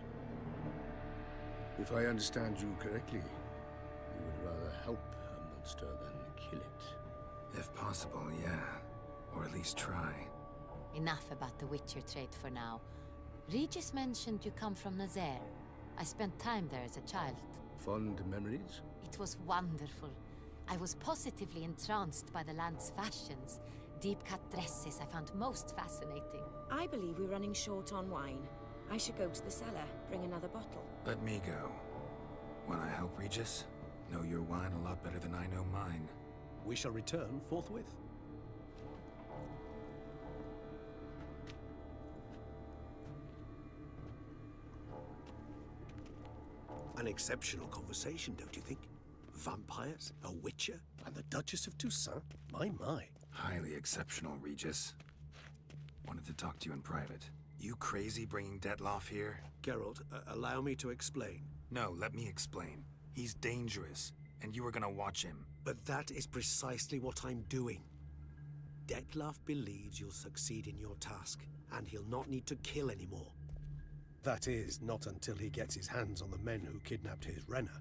Speaker 15: If I understand you correctly, you would rather help a monster than kill it.
Speaker 2: If possible, yeah. Or at least try.
Speaker 14: Enough about the Witcher trait for now. Regis mentioned you come from Nazaire. I spent time there as a child.
Speaker 15: Fond memories?
Speaker 14: It was wonderful. I was positively entranced by the land's fashions. Deep-cut dresses I found most fascinating.
Speaker 17: I believe we're running short on wine. I should go to the cellar, bring another bottle.
Speaker 2: Let me go. Wanna help Regis? Know your wine a lot better than I know mine.
Speaker 3: We shall return forthwith. An exceptional conversation, don't you think? Vampires, a witcher, and the Duchess of Toussaint? My.
Speaker 2: Highly exceptional, Regis. Wanted to talk to you in private. You crazy bringing Detloff here?
Speaker 3: Geralt, allow me to explain.
Speaker 2: No, let me explain. He's dangerous, and you were gonna watch him.
Speaker 3: But that is precisely what I'm doing. Detlaff believes you'll succeed in your task, and he'll not need to kill anymore. That is, not until he gets his hands on the men who kidnapped his Renna.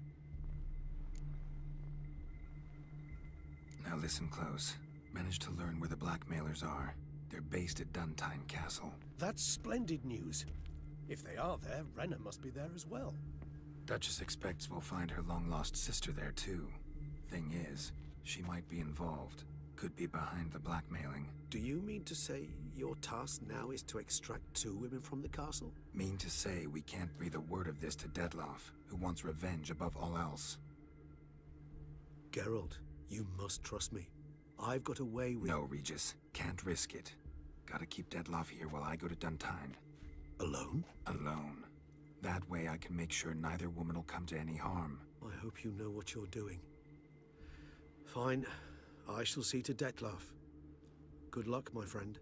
Speaker 2: Now listen close. Managed to learn where the blackmailers are. They're based at Duntine Castle.
Speaker 3: That's splendid news. If they are there, Renna must be there as well.
Speaker 2: Duchess expects we'll find her long-lost sister there too. Thing is, she might be involved. Could be behind the blackmailing.
Speaker 3: Do you mean to say your task now is to extract 2 women from the castle?
Speaker 2: Mean to say we can't breathe a word of this to Detloff, who wants revenge above all else.
Speaker 3: Geralt, you must trust me. I've got a way with—
Speaker 2: No, Regis. Can't risk it. Gotta keep Detloff here while I go to Duntine.
Speaker 3: Alone?
Speaker 2: Alone. That way I can make sure neither woman will come to any harm.
Speaker 3: I hope you know what you're doing. Fine. I shall see to Detlaff. Good luck, my friend.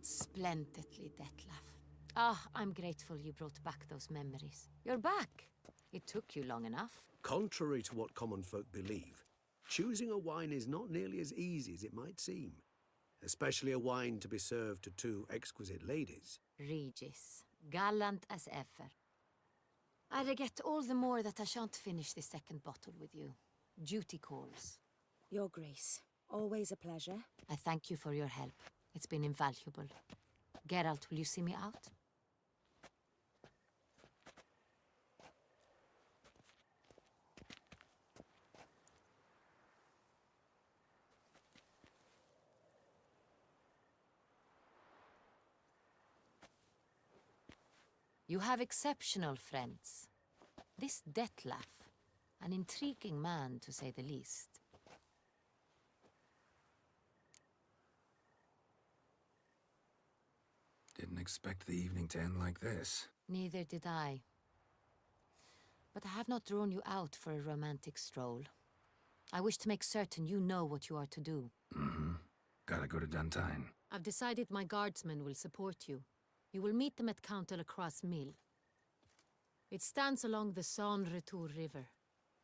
Speaker 14: Splendidly, Detlaff. Ah, I'm grateful you brought back those memories. You're back. It took you long enough.
Speaker 3: Contrary to what common folk believe, choosing a wine is not nearly as easy as it might seem. Especially a wine to be served to 2 exquisite ladies.
Speaker 14: Regis, gallant as ever. I regret all the more that I shan't finish this second bottle with you. Duty calls.
Speaker 17: Your Grace, always a pleasure.
Speaker 14: I thank you for your help. It's been invaluable. Geralt, will you see me out? You have exceptional friends. This Detlaff, an intriguing man to say the least.
Speaker 2: Didn't expect the evening to end like this.
Speaker 14: Neither did I. But I have not drawn you out for a romantic stroll. I wish to make certain you know what you are to do.
Speaker 2: Gotta go to Duntine.
Speaker 14: I've decided my guardsmen will support you. You will meet them at Count Delacroix' mill. It stands along the Saône-Retour River,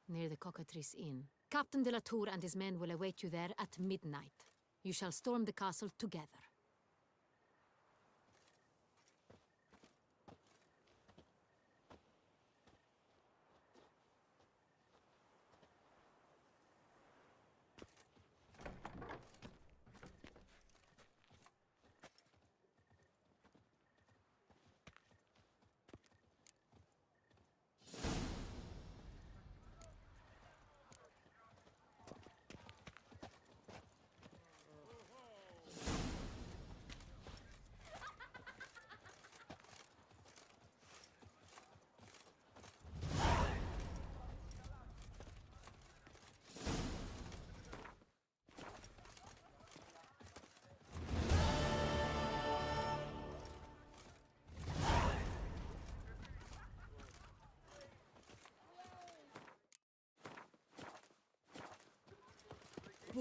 Speaker 14: near the Cockatrice Inn. Captain de la Tour and his men will await you there at midnight. You shall storm the castle together.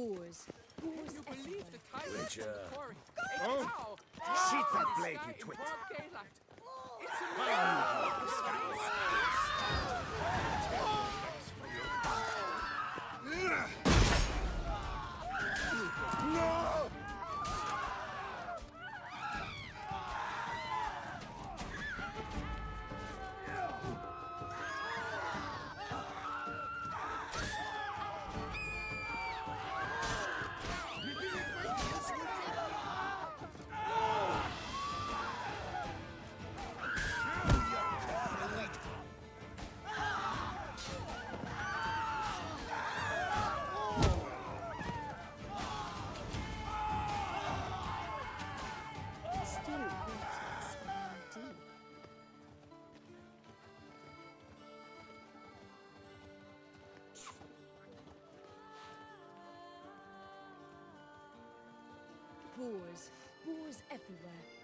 Speaker 12: Boars. Boars
Speaker 7: You believe the tyrant
Speaker 6: Witcher.
Speaker 7: of the quarry?
Speaker 5: Oh, sheath that blade, you twit.
Speaker 7: It's a
Speaker 5: No!
Speaker 12: Still waters are deep. Boars. Boars everywhere.